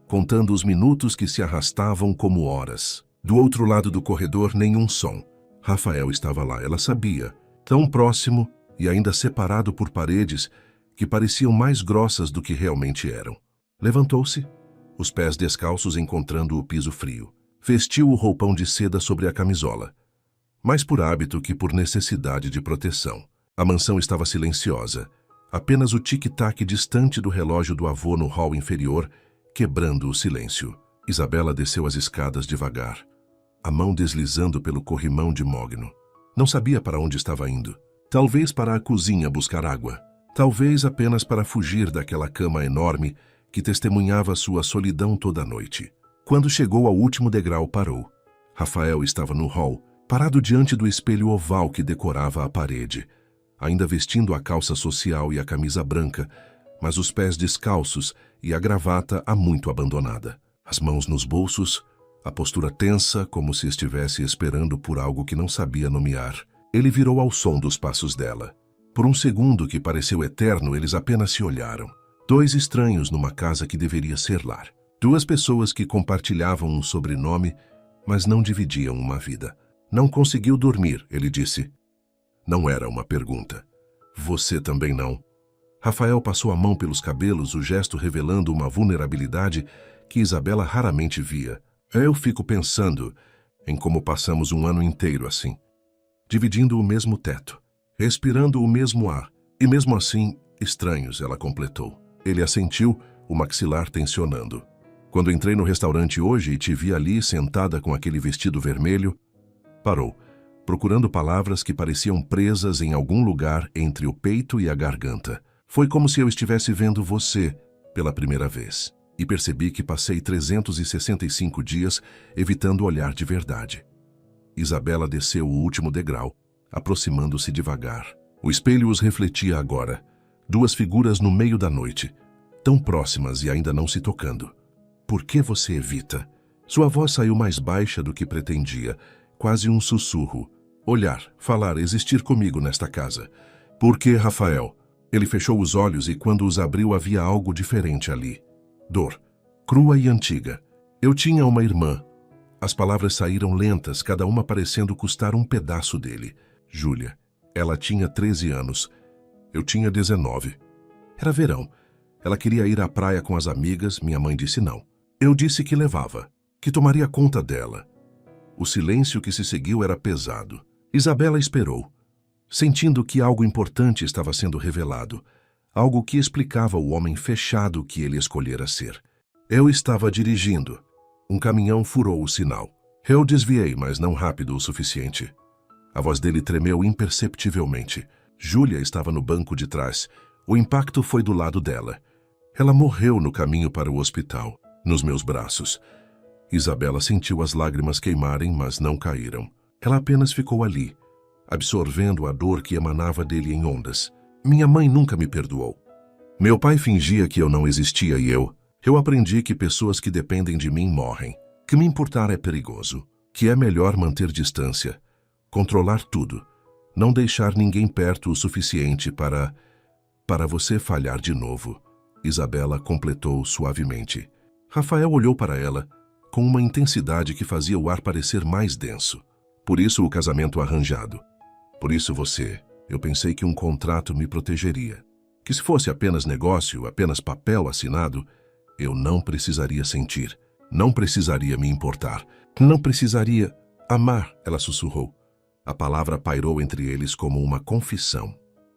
contando os minutos que se arrastavam como horas. Do outro lado do corredor, nenhum som. Rafael estava lá, ela sabia, tão próximo e ainda separado por paredes que pareciam mais grossas do que realmente eram. Levantou-se, os pés descalços encontrando o piso frio. Vestiu o roupão de seda sobre a camisola, mais por hábito que por necessidade de proteção. A mansão estava silenciosa, apenas o tic-tac distante do relógio do avô no hall inferior, quebrando o silêncio. Isabela desceu as escadas devagar, a mão deslizando pelo corrimão de mogno. Não sabia para onde estava indo. Talvez para a cozinha buscar água. Talvez apenas para fugir daquela cama enorme que testemunhava sua solidão toda a noite. Quando chegou ao último degrau, parou. Rafael estava no hall, parado diante do espelho oval que decorava a parede, ainda vestindo a calça social e a camisa branca, mas os pés descalços e a gravata há muito abandonada. As mãos nos bolsos, a postura tensa, como se estivesse esperando por algo que não sabia nomear. Ele virou ao som dos passos dela. Por um segundo que pareceu eterno, eles apenas se olharam. Dois estranhos numa casa que deveria ser lar. Duas pessoas que compartilhavam um sobrenome, mas não dividiam uma vida. Não conseguiu dormir, ele disse. Não era uma pergunta. Você também não. Rafael passou a mão pelos cabelos, o gesto revelando uma vulnerabilidade que Isabela raramente via. Eu fico pensando em como passamos um ano inteiro assim, dividindo o mesmo teto, respirando o mesmo ar, e mesmo assim, estranhos, ela completou. Ele assentiu, o maxilar tensionando. Quando entrei no restaurante hoje e te vi ali sentada com aquele vestido vermelho, parou, procurando palavras que pareciam presas em algum lugar entre o peito e a garganta. Foi como se eu estivesse vendo você pela primeira vez. E percebi que passei 365 dias evitando olhar de verdade. Isabela desceu o último degrau, aproximando-se devagar. O espelho os refletia agora. Duas figuras no meio da noite, tão próximas e ainda não se tocando. Por que você evita? Sua voz saiu mais baixa do que pretendia, quase um sussurro. Olhar, falar, existir comigo nesta casa. Por que, Rafael? Ele fechou os olhos e quando os abriu havia algo diferente ali. Dor, crua e antiga. Eu tinha uma irmã, As palavras saíram lentas, cada uma parecendo custar um pedaço dele. Júlia. Ela tinha 13 anos. Eu tinha 19. Era verão. Ela queria ir à praia com as amigas, minha mãe disse não. Eu disse que levava, que tomaria conta dela. O silêncio que se seguiu era pesado. Isabela esperou, sentindo que algo importante estava sendo revelado, algo que explicava o homem fechado que ele escolhera ser. Eu estava dirigindo. Um caminhão furou o sinal. Eu desviei, mas não rápido o suficiente. A voz dele tremeu imperceptivelmente. Júlia estava no banco de trás. O impacto foi do lado dela. Ela morreu no caminho para o hospital, nos meus braços. Isabela sentiu as lágrimas queimarem, mas não caíram. Ela apenas ficou ali, absorvendo a dor que emanava dele em ondas. Minha mãe nunca me perdoou. Meu pai fingia que eu não existia e eu aprendi que pessoas que dependem de mim morrem, que me importar é perigoso, que é melhor manter distância, controlar tudo, não deixar ninguém perto o suficiente para você falhar de novo. Isabela completou suavemente. Rafael olhou para ela com uma intensidade que fazia o ar parecer mais denso. Por isso o casamento arranjado. Por isso você. Eu pensei que um contrato me protegeria. Que se fosse apenas negócio, apenas papel assinado, eu não precisaria sentir, não precisaria me importar, não precisaria amar, ela sussurrou. A palavra pairou entre eles como uma confissão.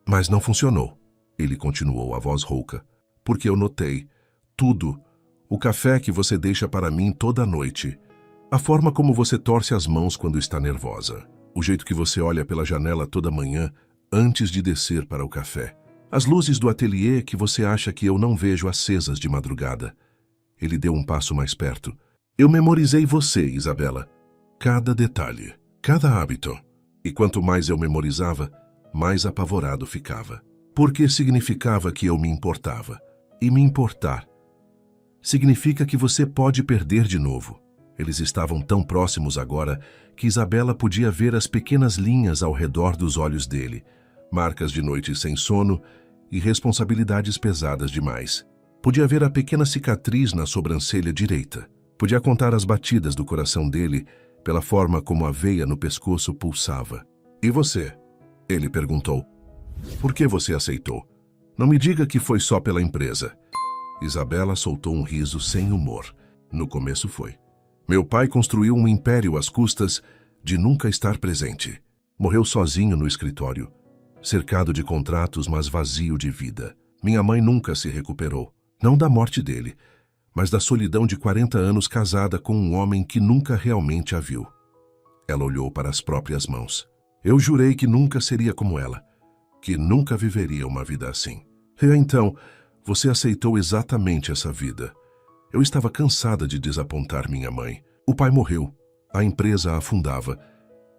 Mas não funcionou, ele continuou, a voz rouca. Porque eu notei tudo. O café que você deixa para mim toda noite. A forma como você torce as mãos quando está nervosa. O jeito que você olha pela janela toda manhã antes de descer para o café. As luzes do ateliê que você acha que eu não vejo acesas de madrugada. Ele deu um passo mais perto. Eu memorizei você, Isabela. Cada detalhe, cada hábito. E quanto mais eu memorizava, mais apavorado ficava. Porque significava que eu me importava. E me importar significa que você pode perder de novo. Eles estavam tão próximos agora que Isabela podia ver as pequenas linhas ao redor dos olhos dele, marcas de noites sem sono e responsabilidades pesadas demais. Podia ver a pequena cicatriz na sobrancelha direita. Podia contar as batidas do coração dele pela forma como a veia no pescoço pulsava. E você? Ele perguntou. Por que você aceitou? Não me diga que foi só pela empresa. Isabela soltou um riso sem humor. No começo foi. Meu pai construiu um império às custas de nunca estar presente. Morreu sozinho no escritório, cercado de contratos, mas vazio de vida. Minha mãe nunca se recuperou. Não da morte dele, mas da solidão de 40 anos casada com um homem que nunca realmente a viu. Ela olhou para as próprias mãos. Eu jurei que nunca seria como ela, que nunca viveria uma vida assim. E então, você aceitou exatamente essa vida. Eu estava cansada de desapontar minha mãe. O pai morreu, a empresa afundava,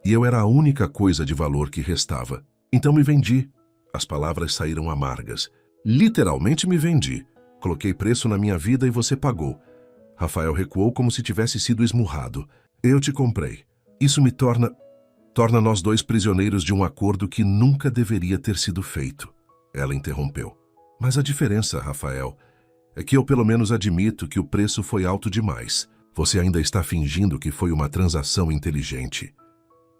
e eu era a única coisa de valor que restava. Então me vendi. As palavras saíram amargas. Literalmente me vendi. Coloquei preço na minha vida e você pagou. Rafael recuou como se tivesse sido esmurrado. Eu te comprei. Isso me torna nós dois prisioneiros de um acordo que nunca deveria ter sido feito. Ela interrompeu. Mas a diferença, Rafael, é que eu pelo menos admito que o preço foi alto demais. Você ainda está fingindo que foi uma transação inteligente.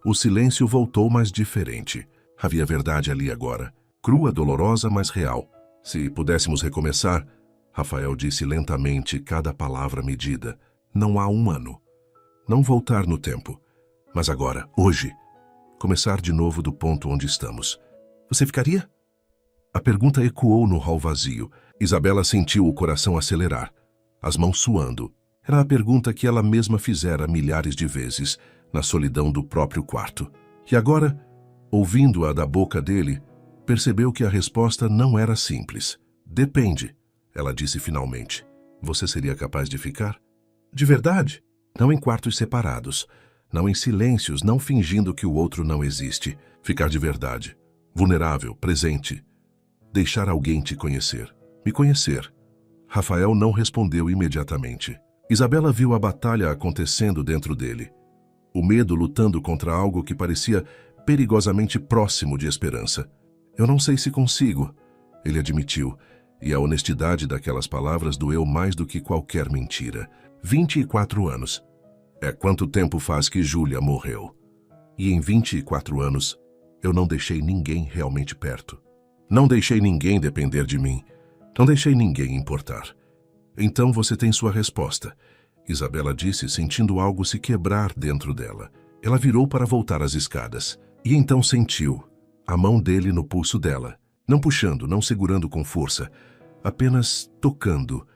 O silêncio voltou, mas diferente. Havia verdade ali agora. Crua, dolorosa, mas real. Se pudéssemos recomeçar, Rafael disse lentamente, cada palavra medida. Não há um ano. Não voltar no tempo. Mas agora, hoje, começar de novo do ponto onde estamos. Você ficaria? A pergunta ecoou no hall vazio. Isabela sentiu o coração acelerar, as mãos suando. Era a pergunta que ela mesma fizera milhares de vezes, na solidão do próprio quarto. E agora, ouvindo-a da boca dele, percebeu que a resposta não era simples. Depende, ela disse finalmente. Você seria capaz de ficar? De verdade? Não em quartos separados, não em silêncios, não fingindo que o outro não existe. Ficar de verdade, vulnerável, presente. Deixar alguém te conhecer. Me conhecer. Rafael não respondeu imediatamente. Isabela viu a batalha acontecendo dentro dele. O medo lutando contra algo que parecia perigosamente próximo de esperança. Eu não sei se consigo, ele admitiu, e a honestidade daquelas palavras doeu mais do que qualquer mentira. 24 anos. É quanto tempo faz que Júlia morreu. E em 24 anos, eu não deixei ninguém realmente perto. Não deixei ninguém depender de mim. Não deixei ninguém importar. Então você tem sua resposta. Isabela disse, sentindo algo se quebrar dentro dela. Ela virou para voltar às escadas. E então sentiu a mão dele no pulso dela. Não puxando, não segurando com força. Apenas tocando.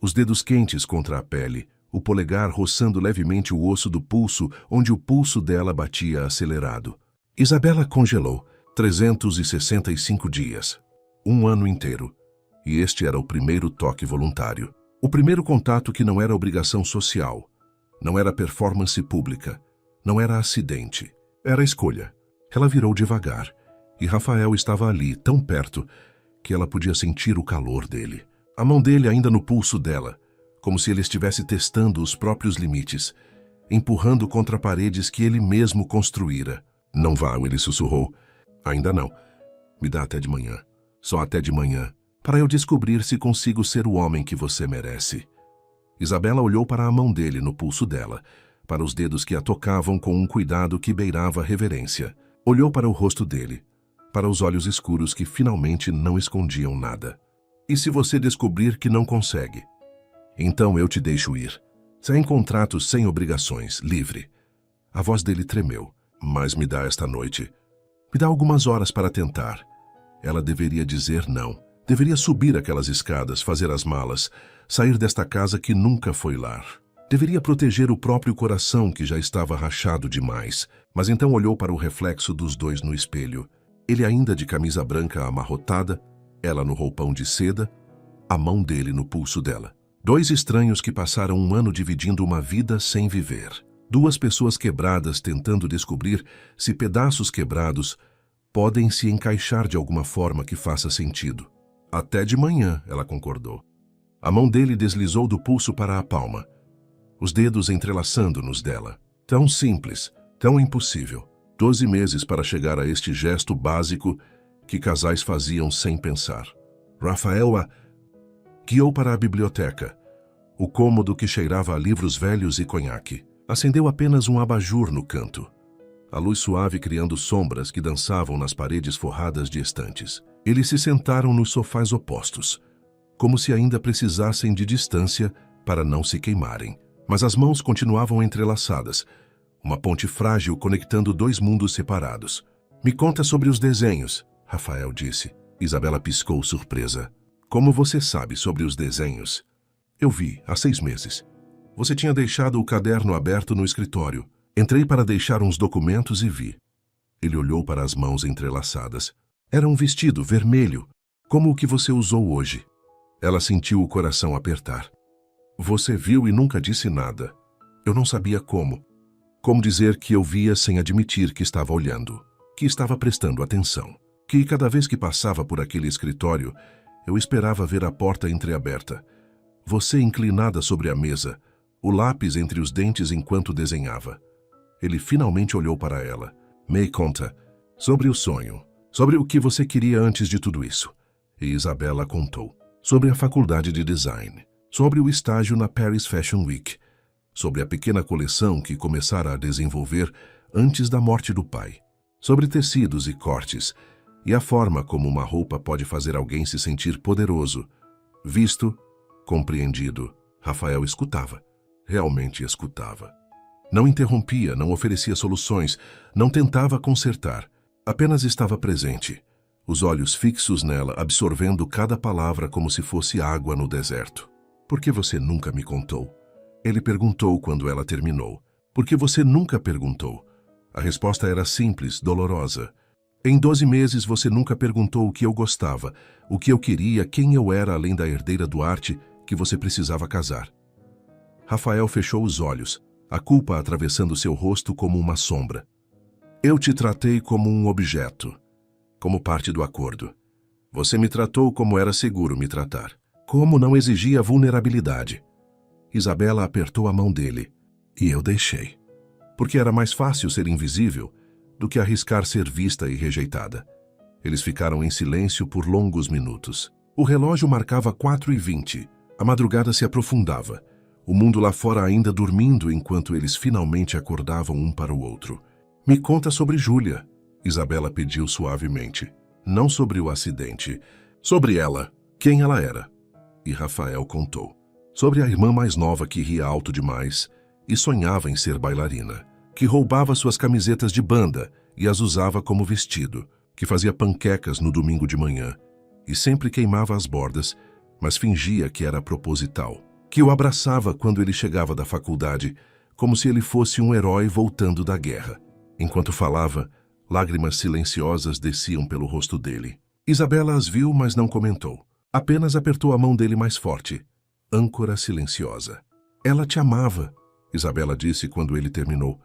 Os dedos quentes contra a pele. O polegar roçando levemente o osso do pulso, onde o pulso dela batia acelerado. Isabela congelou. 365 dias. 1 ano inteiro. E este era o primeiro toque voluntário. O primeiro contato que não era obrigação social. Não era performance pública. Não era acidente. Era escolha. Ela virou devagar. E Rafael estava ali, tão perto, que ela podia sentir o calor dele. A mão dele ainda no pulso dela, como se ele estivesse testando os próprios limites, empurrando contra paredes que ele mesmo construíra. Não vá, ele sussurrou. Ainda não. Me dá até de manhã. Só até de manhã. Para eu descobrir se consigo ser o homem que você merece. Isabela olhou para a mão dele no pulso dela, para os dedos que a tocavam com um cuidado que beirava reverência. Olhou para o rosto dele, para os olhos escuros que finalmente não escondiam nada. E se você descobrir que não consegue? Então eu te deixo ir. Sem contratos, sem obrigações, livre. A voz dele tremeu. Mas me dá esta noite. Me dá algumas horas para tentar. Ela deveria dizer não. Deveria subir aquelas escadas, fazer as malas, sair desta casa que nunca foi lar. Deveria proteger o próprio coração que já estava rachado demais. Mas então olhou para o reflexo dos dois no espelho. Ele ainda de camisa branca amarrotada, ela no roupão de seda, a mão dele no pulso dela. 2 estranhos que passaram 1 ano dividindo uma vida sem viver. 2 pessoas quebradas tentando descobrir se pedaços quebrados podem se encaixar de alguma forma que faça sentido. Até de manhã, ela concordou. A mão dele deslizou do pulso para a palma, os dedos entrelaçando nos dela. Tão simples, tão impossível. 12 meses para chegar a este gesto básico que casais faziam sem pensar. Rafael a guiou para a biblioteca, o cômodo que cheirava a livros velhos e conhaque. Acendeu apenas um abajur no canto, a luz suave criando sombras que dançavam nas paredes forradas de estantes. Eles se sentaram nos sofás opostos, como se ainda precisassem de distância para não se queimarem. Mas as mãos continuavam entrelaçadas, uma ponte frágil conectando 2 mundos separados. Me conta sobre os desenhos, Rafael disse. Isabela piscou surpresa. Como você sabe sobre os desenhos? Eu vi, há 6 meses. Você tinha deixado o caderno aberto no escritório. Entrei para deixar uns documentos e vi. Ele olhou para as mãos entrelaçadas. Era um vestido vermelho, como o que você usou hoje. Ela sentiu o coração apertar. Você viu e nunca disse nada. Eu não sabia como. Como dizer que eu via sem admitir que estava olhando, que estava prestando atenção, que cada vez que passava por aquele escritório, eu esperava ver a porta entreaberta. Você inclinada sobre a mesa, o lápis entre os dentes enquanto desenhava. Ele finalmente olhou para ela. Me conta sobre o sonho, sobre o que você queria antes de tudo isso. E Isabela contou. Sobre a faculdade de design, sobre o estágio na Paris Fashion Week, sobre a pequena coleção que começara a desenvolver antes da morte do pai, sobre tecidos e cortes, e a forma como uma roupa pode fazer alguém se sentir poderoso, visto, compreendido. Rafael escutava. Realmente escutava. Não interrompia, não oferecia soluções, não tentava consertar. Apenas estava presente, os olhos fixos nela, absorvendo cada palavra como se fosse água no deserto. Por que você nunca me contou? Ele perguntou quando ela terminou. Por que você nunca perguntou? A resposta era simples, dolorosa. Em 12 meses você nunca perguntou o que eu gostava, o que eu queria, quem eu era além da herdeira Duarte que você precisava casar. Rafael fechou os olhos, a culpa atravessando seu rosto como uma sombra. Eu te tratei como um objeto, como parte do acordo. Você me tratou como era seguro me tratar, como não exigia vulnerabilidade. Isabela apertou a mão dele, e eu deixei. Porque era mais fácil ser invisível do que arriscar ser vista e rejeitada. Eles ficaram em silêncio por longos minutos. O relógio marcava 4h20. A madrugada se aprofundava. O mundo lá fora ainda dormindo enquanto eles finalmente acordavam um para o outro. Me conta sobre Júlia, Isabela pediu suavemente. Não sobre o acidente. Sobre ela. Quem ela era. E Rafael contou. Sobre a irmã mais nova que ria alto demais e sonhava em ser bailarina. Que roubava suas camisetas de banda e as usava como vestido. Que fazia panquecas no domingo de manhã e sempre queimava as bordas, mas fingia que era proposital. Que o abraçava quando ele chegava da faculdade, como se ele fosse um herói voltando da guerra. Enquanto falava, lágrimas silenciosas desciam pelo rosto dele. Isabela as viu, mas não comentou. Apenas apertou a mão dele mais forte. Âncora silenciosa. Ela te amava, Isabela disse quando ele terminou.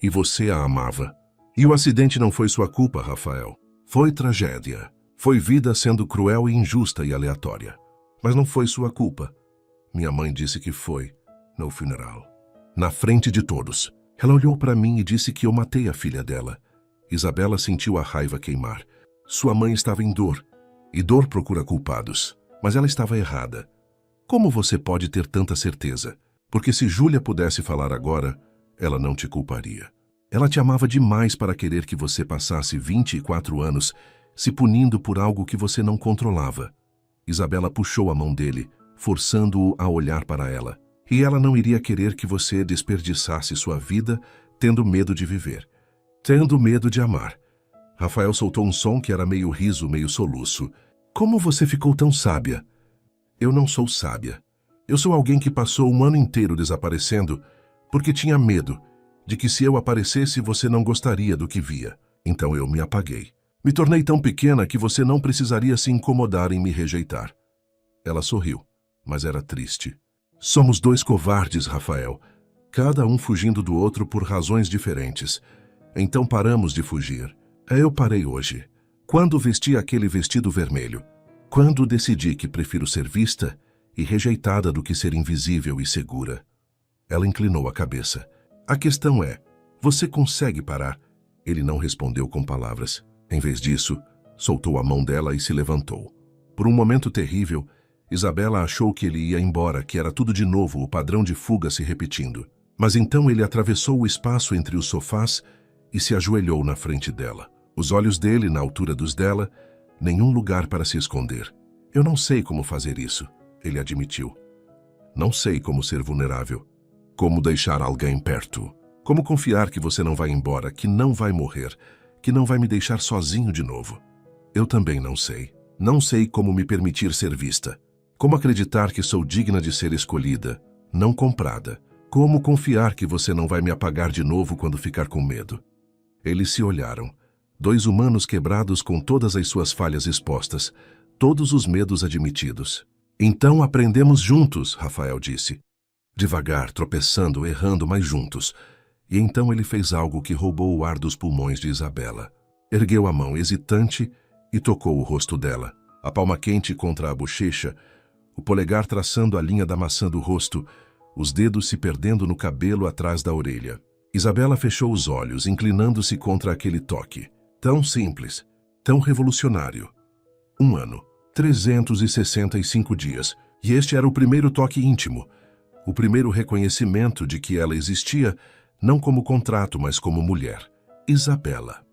E você a amava. E o acidente não foi sua culpa, Rafael. Foi tragédia. Foi vida sendo cruel e injusta e aleatória. Mas não foi sua culpa. Minha mãe disse que foi, no funeral. Na frente de todos. Ela olhou para mim e disse que eu matei a filha dela. Isabela sentiu a raiva queimar. Sua mãe estava em dor. E dor procura culpados. Mas ela estava errada. Como você pode ter tanta certeza? Porque se Júlia pudesse falar agora, ela não te culparia. Ela te amava demais para querer que você passasse 24 anos se punindo por algo que você não controlava. Isabela puxou a mão dele, forçando-o a olhar para ela. E ela não iria querer que você desperdiçasse sua vida tendo medo de viver. Tendo medo de amar. Rafael soltou um som que era meio riso, meio soluço. Como você ficou tão sábia? Eu não sou sábia. Eu sou alguém que passou um ano inteiro desaparecendo porque tinha medo de que se eu aparecesse você não gostaria do que via. Então eu me apaguei. Me tornei tão pequena que você não precisaria se incomodar em me rejeitar. Ela sorriu, mas era triste. Somos dois covardes, Rafael. Cada um fugindo do outro por razões diferentes. Então paramos de fugir. Eu parei hoje. Quando vesti aquele vestido vermelho. Quando decidi que prefiro ser vista e rejeitada do que ser invisível e segura. Ela inclinou a cabeça. A questão é, você consegue parar? Ele não respondeu com palavras. Em vez disso, soltou a mão dela e se levantou. Por um momento terrível, Isabela achou que ele ia embora, que era tudo de novo, o padrão de fuga se repetindo. Mas então ele atravessou o espaço entre os sofás e se ajoelhou na frente dela. Os olhos dele na altura dos dela, nenhum lugar para se esconder. Eu não sei como fazer isso, ele admitiu. Não sei como ser vulnerável. Como deixar alguém perto. Como confiar que você não vai embora, que não vai morrer, que não vai me deixar sozinho de novo. Eu também não sei. Não sei como me permitir ser vista. Como acreditar que sou digna de ser escolhida, não comprada. Como confiar que você não vai me apagar de novo quando ficar com medo. Eles se olharam. Dois humanos quebrados com todas as suas falhas expostas, todos os medos admitidos. Então aprendemos juntos, Rafael disse. Devagar, tropeçando, errando, mas juntos. E então ele fez algo que roubou o ar dos pulmões de Isabela. Ergueu a mão hesitante e tocou o rosto dela. A palma quente contra a bochecha, o polegar traçando a linha da maçã do rosto, os dedos se perdendo no cabelo atrás da orelha. Isabela fechou os olhos, inclinando-se contra aquele toque. Tão simples, tão revolucionário. 1 ano, 365 dias. E este era o primeiro toque íntimo. O primeiro reconhecimento de que ela existia, não como contrato, mas como mulher. Isabela.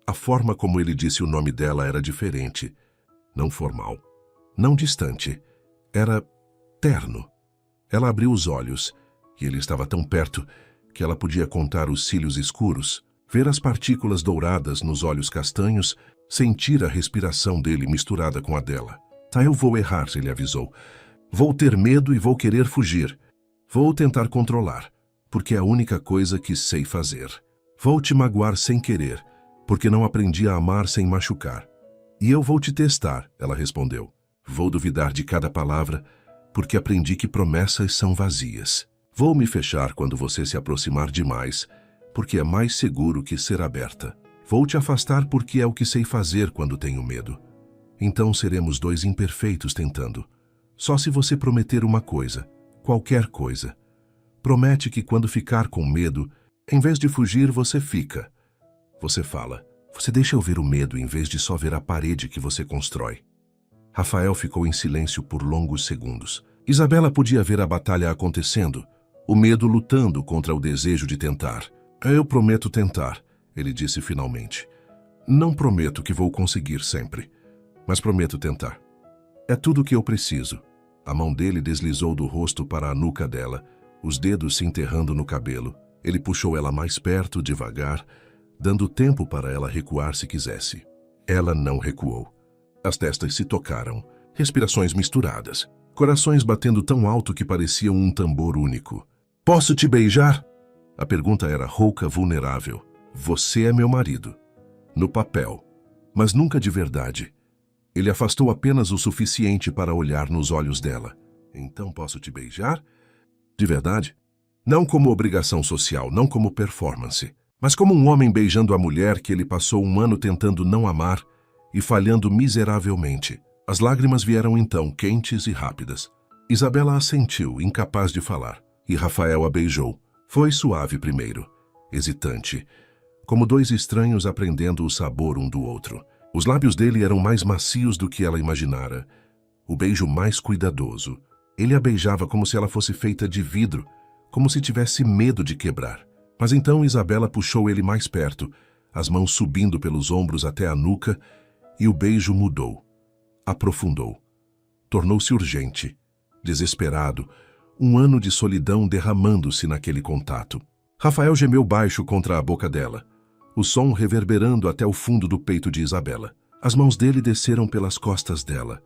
A forma como ele disse o nome dela era diferente. Não formal. Não distante. Era terno. Ela abriu os olhos, e ele estava tão perto que ela podia contar os cílios escuros, ver as partículas douradas nos olhos castanhos, sentir a respiração dele misturada com a dela. Tá, eu vou errar, ele avisou. Vou ter medo e vou querer fugir. Vou tentar controlar, porque é a única coisa que sei fazer. Vou te magoar sem querer, porque não aprendi a amar sem machucar. E eu vou te testar, ela respondeu. Vou duvidar de cada palavra, porque aprendi que promessas são vazias. Vou me fechar quando você se aproximar demais, porque é mais seguro que ser aberta. Vou te afastar porque é o que sei fazer quando tenho medo. Então seremos dois imperfeitos tentando. Só se você prometer uma coisa, qualquer coisa. Promete que quando ficar com medo, em vez de fugir, você fica. Você fala. Você deixa eu ver o medo em vez de só ver a parede que você constrói. Rafael ficou em silêncio por longos segundos. Isabela podia ver a batalha acontecendo, o medo lutando contra o desejo de tentar. Eu prometo tentar, ele disse finalmente. Não prometo que vou conseguir sempre, mas prometo tentar. É tudo o que eu preciso. A mão dele deslizou do rosto para a nuca dela, os dedos se enterrando no cabelo. Ele puxou ela mais perto, devagar, dando tempo para ela recuar se quisesse. Ela não recuou. As testas se tocaram, respirações misturadas, corações batendo tão alto que pareciam um tambor único. Posso te beijar? A pergunta era rouca, vulnerável. Você é meu marido. No papel, mas nunca de verdade. Ele afastou apenas o suficiente para olhar nos olhos dela. Então posso te beijar? De verdade? Não como obrigação social, não como performance, mas como um homem beijando a mulher que ele passou um ano tentando não amar e falhando miseravelmente. As lágrimas vieram então, quentes e rápidas. Isabela assentiu, incapaz de falar, e Rafael a beijou. Foi suave primeiro, hesitante, como dois estranhos aprendendo o sabor um do outro. Os lábios dele eram mais macios do que ela imaginara. O beijo mais cuidadoso. Ele a beijava como se ela fosse feita de vidro, como se tivesse medo de quebrar. Mas então Isabela puxou ele mais perto, as mãos subindo pelos ombros até a nuca, e o beijo mudou, aprofundou. Tornou-se urgente, desesperado, um ano de solidão derramando-se naquele contato. Rafael gemeu baixo contra a boca dela, o som reverberando até o fundo do peito de Isabela. As mãos dele desceram pelas costas dela,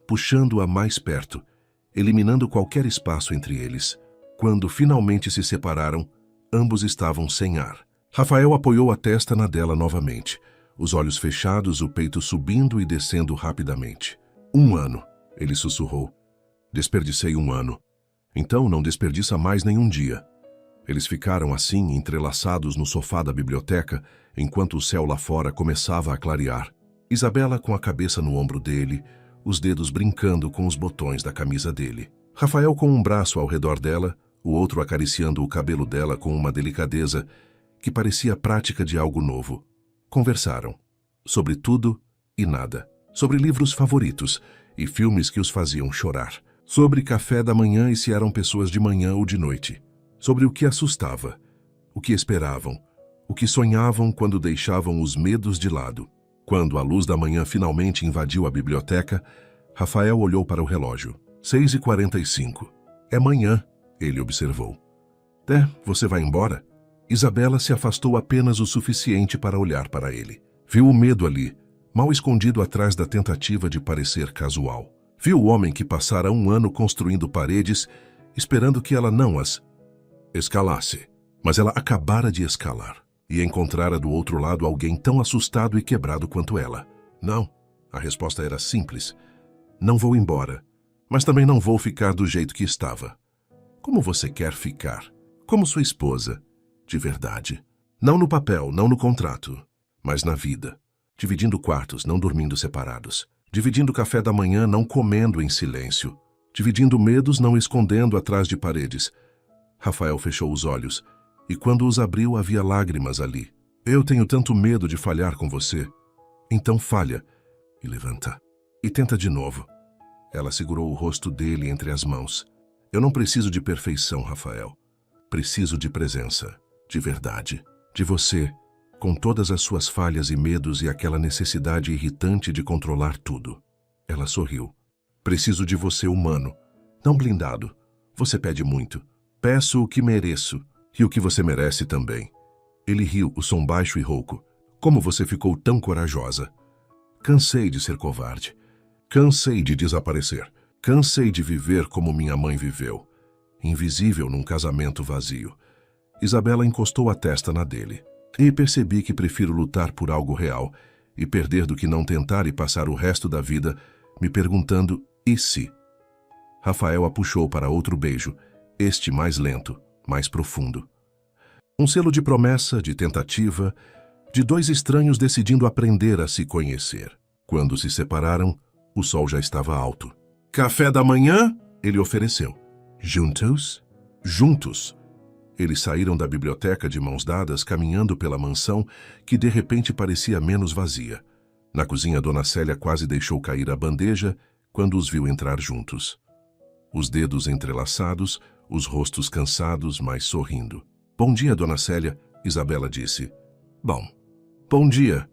puxando-a mais perto, eliminando qualquer espaço entre eles. Quando finalmente se separaram, ambos estavam sem ar. Rafael apoiou a testa na dela novamente, os olhos fechados, o peito subindo e descendo rapidamente. 1 ano, ele sussurrou. Desperdicei 1 ano. Então não desperdiça mais nenhum dia. Eles ficaram assim, entrelaçados no sofá da biblioteca, enquanto o céu lá fora começava a clarear. Isabela com a cabeça no ombro dele, os dedos brincando com os botões da camisa dele. Rafael com um braço ao redor dela, o outro acariciando o cabelo dela com uma delicadeza que parecia prática de algo novo. Conversaram. Sobre tudo e nada. Sobre livros favoritos e filmes que os faziam chorar. Sobre café da manhã e se eram pessoas de manhã ou de noite. Sobre o que assustava, o que esperavam, o que sonhavam quando deixavam os medos de lado. Quando a luz da manhã finalmente invadiu a biblioteca, Rafael olhou para o relógio. 6h45. É manhã, ele observou. Você vai embora? Isabela se afastou apenas o suficiente para olhar para ele. Viu o medo ali, mal escondido atrás da tentativa de parecer casual. Viu o homem que passara 1 ano construindo paredes, esperando que ela não as escalasse. Mas ela acabara de escalar e encontrara do outro lado alguém tão assustado e quebrado quanto ela. Não, a resposta era simples. Não vou embora, mas também não vou ficar do jeito que estava. Como você quer ficar? Como sua esposa, de verdade. Não no papel, não no contrato, mas na vida. Dividindo quartos, não dormindo separados. Dividindo café da manhã, não comendo em silêncio. Dividindo medos, não escondendo atrás de paredes. Rafael fechou os olhos, e quando os abriu havia lágrimas ali. Eu tenho tanto medo de falhar com você. Então falha, e levanta. E tenta de novo. Ela segurou o rosto dele entre as mãos. Eu não preciso de perfeição, Rafael. Preciso de presença, de verdade, de você, com todas as suas falhas e medos e aquela necessidade irritante de controlar tudo. Ela sorriu. Preciso de você humano, não blindado. Você pede muito. Peço o que mereço, e o que você merece também. Ele riu, o som baixo e rouco. Como você ficou tão corajosa. Cansei de ser covarde. Cansei de desaparecer. Cansei de viver como minha mãe viveu. Invisível num casamento vazio. Isabela encostou a testa na dele. E percebi que prefiro lutar por algo real e perder do que não tentar e passar o resto da vida me perguntando, e se? Rafael a puxou para outro beijo, este mais lento, mais profundo. Um selo de promessa, de tentativa, de dois estranhos decidindo aprender a se conhecer. Quando se separaram, o sol já estava alto. Café da manhã? Ele ofereceu. Juntos? Juntos. Eles saíram da biblioteca de mãos dadas, caminhando pela mansão, que de repente parecia menos vazia. Na cozinha, Dona Célia quase deixou cair a bandeja quando os viu entrar juntos. os dedos entrelaçados, os rostos cansados, mas sorrindo. Bom dia, Dona Célia, Isabela disse. Bom dia,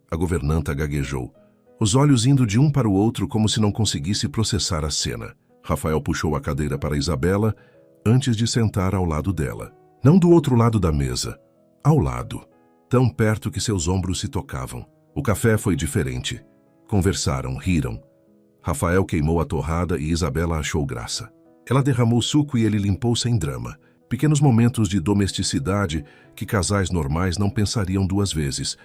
a governanta gaguejou, os olhos indo de um para o outro como se não conseguisse processar a cena. Rafael puxou a cadeira para Isabela antes de sentar ao lado dela. Não do outro lado da mesa, ao lado, tão perto que seus ombros se tocavam. O café foi diferente. Conversaram, riram. Rafael queimou a torrada e Isabela achou graça. Ela derramou suco e ele limpou sem drama. Pequenos momentos de domesticidade que casais normais não pensariam duas vezes,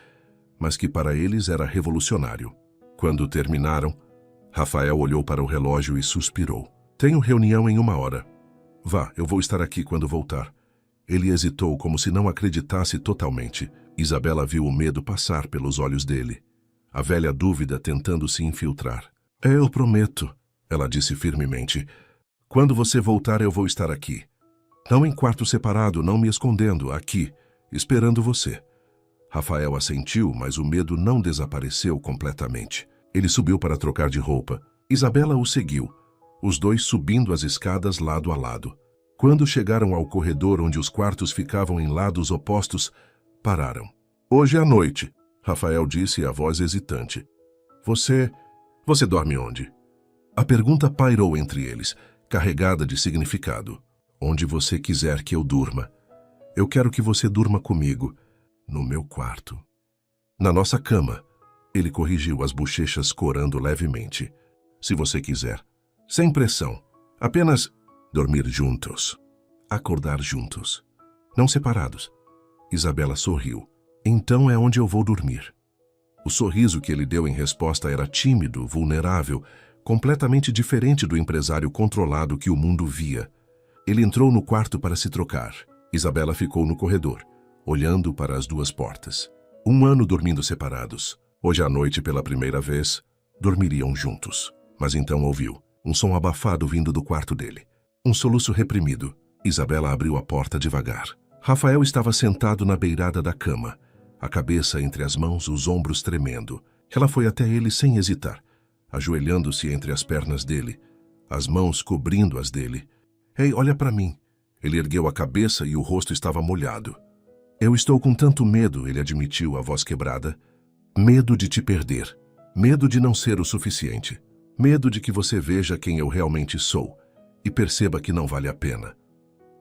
mas que para eles era revolucionário. Quando terminaram, Rafael olhou para o relógio e suspirou. Tenho reunião em 1 hora. Vá, eu vou estar aqui quando voltar. Ele hesitou como se não acreditasse totalmente. Isabela viu o medo passar pelos olhos dele. A velha dúvida tentando se infiltrar. Eu prometo, ela disse firmemente. Quando você voltar eu vou estar aqui. Não em quarto separado, não me escondendo, aqui, esperando você. Rafael assentiu, mas o medo não desapareceu completamente. Ele subiu para trocar de roupa. Isabela o seguiu, os dois subindo as escadas lado a lado. Quando chegaram ao corredor onde os quartos ficavam em lados opostos, pararam. Hoje à noite, Rafael disse a voz hesitante. Você dorme onde? A pergunta pairou entre eles, carregada de significado. Onde você quiser que eu durma. Eu quero que você durma comigo, no meu quarto. Na nossa cama. Ele corrigiu, as bochechas corando levemente. Se você quiser. Sem pressão. Apenas dormir juntos. Acordar juntos. Não separados. Isabela sorriu. Então é onde eu vou dormir. O sorriso que ele deu em resposta era tímido, vulnerável, completamente diferente do empresário controlado que o mundo via. Ele entrou no quarto para se trocar. Isabela ficou no corredor, olhando para as duas portas. 1 ano dormindo separados. Hoje à noite, pela primeira vez, dormiriam juntos. Mas então ouviu um som abafado vindo do quarto dele. Um soluço reprimido. Isabela abriu a porta devagar. Rafael estava sentado na beirada da cama, a cabeça entre as mãos, os ombros tremendo. Ela foi até ele sem hesitar, ajoelhando-se entre as pernas dele, as mãos cobrindo as dele. Ei, olha para mim. Ele ergueu a cabeça e o rosto estava molhado. Eu estou com tanto medo, ele admitiu, a voz quebrada. Medo de te perder. Medo de não ser o suficiente. Medo de que você veja quem eu realmente sou e perceba que não vale a pena.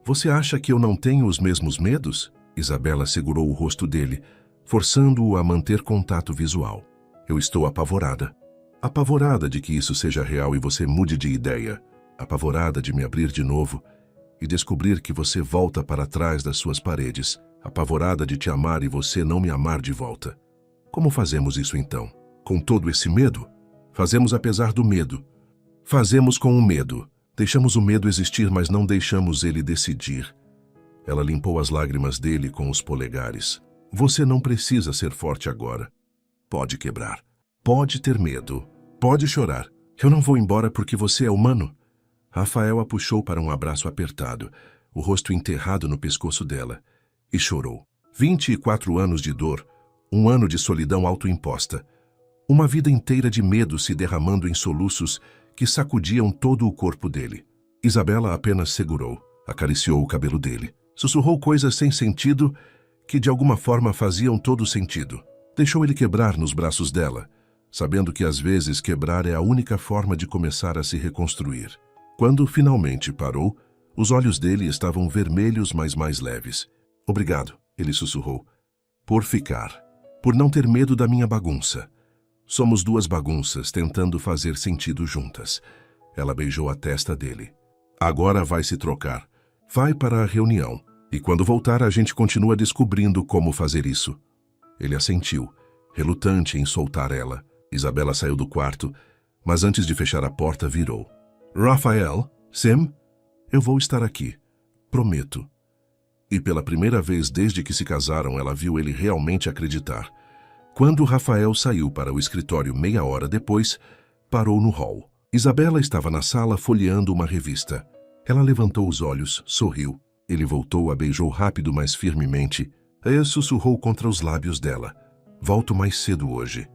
Você acha que eu não tenho os mesmos medos? Isabela segurou o rosto dele, forçando-o a manter contato visual. Eu estou apavorada. Apavorada de que isso seja real e você mude de ideia. Apavorada de me abrir de novo e descobrir que você volta para trás das suas paredes. Apavorada de te amar e você não me amar de volta. Como fazemos isso então? Com todo esse medo? Fazemos apesar do medo. Fazemos com o medo. Deixamos o medo existir, mas não deixamos ele decidir. Ela limpou as lágrimas dele com os polegares. Você não precisa ser forte agora. Pode quebrar. Pode ter medo. Pode chorar. Eu não vou embora porque você é humano. Rafael a puxou para um abraço apertado, o rosto enterrado no pescoço dela, e chorou. 24 anos de dor, 1 ano de solidão autoimposta, uma vida inteira de medo se derramando em soluços que sacudiam todo o corpo dele. Isabela apenas segurou, acariciou o cabelo dele, sussurrou coisas sem sentido que de alguma forma faziam todo sentido. Deixou ele quebrar nos braços dela, sabendo que às vezes quebrar é a única forma de começar a se reconstruir. Quando finalmente parou, os olhos dele estavam vermelhos, mas mais leves. Obrigado, ele sussurrou. Por ficar. Por não ter medo da minha bagunça. Somos 2 bagunças tentando fazer sentido juntas. Ela beijou a testa dele. Agora vai se trocar. Vai para a reunião. E quando voltar a gente continua descobrindo como fazer isso. Ele assentiu, relutante em soltar ela. Isabela saiu do quarto, mas antes de fechar a porta virou. Rafael, Sam, eu vou estar aqui. Prometo. E pela primeira vez desde que se casaram, ela viu ele realmente acreditar. Quando Rafael saiu para o escritório meia hora depois, parou no hall. Isabela estava na sala folheando uma revista. Ela levantou os olhos, sorriu. Ele voltou, a beijou rápido, mas firmemente. Sussurrou contra os lábios dela. Volto mais cedo hoje.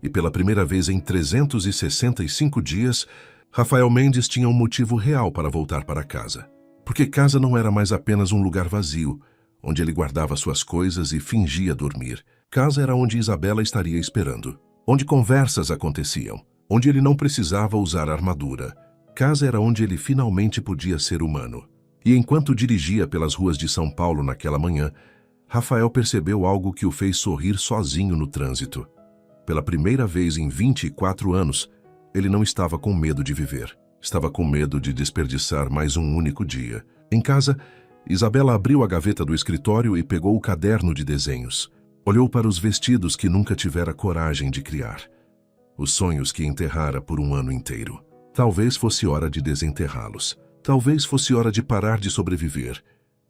E pela primeira vez em 365 dias, Rafael Mendes tinha um motivo real para voltar para casa. Porque casa não era mais apenas um lugar vazio, onde ele guardava suas coisas e fingia dormir. Casa era onde Isabela estaria esperando, onde conversas aconteciam, onde ele não precisava usar armadura. Casa era onde ele finalmente podia ser humano. E enquanto dirigia pelas ruas de São Paulo naquela manhã, Rafael percebeu algo que o fez sorrir sozinho no trânsito. Pela primeira vez em 24 anos, ele não estava com medo de viver. Estava com medo de desperdiçar mais um único dia. Em casa, Isabela abriu a gaveta do escritório e pegou o caderno de desenhos. Olhou para os vestidos que nunca tivera coragem de criar. Os sonhos que enterrara por um ano inteiro. Talvez fosse hora de desenterrá-los. Talvez fosse hora de parar de sobreviver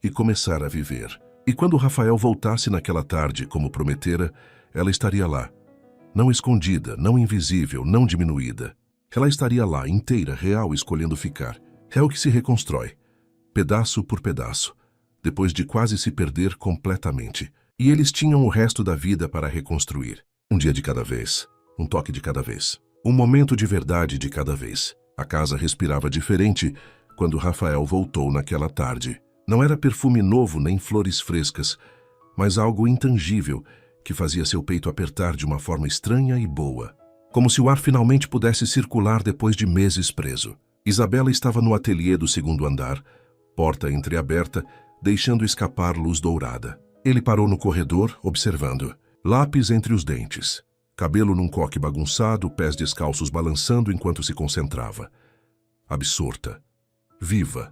e começar a viver. E quando Rafael voltasse naquela tarde, como prometera, ela estaria lá. Não escondida, não invisível, não diminuída. Ela estaria lá, inteira, real, escolhendo ficar. É o que se reconstrói, pedaço por pedaço, depois de quase se perder completamente. E eles tinham o resto da vida para reconstruir. Um dia de cada vez, um toque de cada vez, um momento de verdade de cada vez. A casa respirava diferente quando Rafael voltou naquela tarde. Não era perfume novo nem flores frescas, mas algo intangível que fazia seu peito apertar de uma forma estranha e boa. Como se o ar finalmente pudesse circular depois de meses preso. Isabela estava no ateliê do segundo andar, porta entreaberta, deixando escapar luz dourada. Ele parou no corredor, observando. Lápis entre os dentes. Cabelo num coque bagunçado, pés descalços balançando enquanto se concentrava. Absorta. Viva.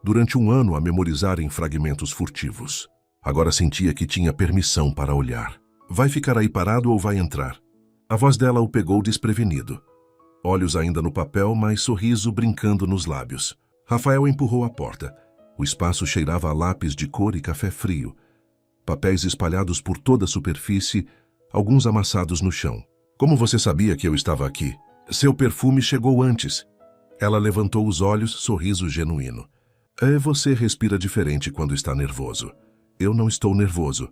Durante um ano a memorizar em fragmentos furtivos. Agora sentia que tinha permissão para olhar. Vai ficar aí parado ou vai entrar? A voz dela o pegou desprevenido. Olhos ainda no papel, mas sorriso brincando nos lábios. Rafael empurrou a porta. O espaço cheirava a lápis de cor e café frio. Papéis espalhados por toda a superfície, alguns amassados no chão. Como você sabia que eu estava aqui? Seu perfume chegou antes. Ela levantou os olhos, sorriso genuíno. Você respira diferente quando está nervoso. Eu não estou nervoso.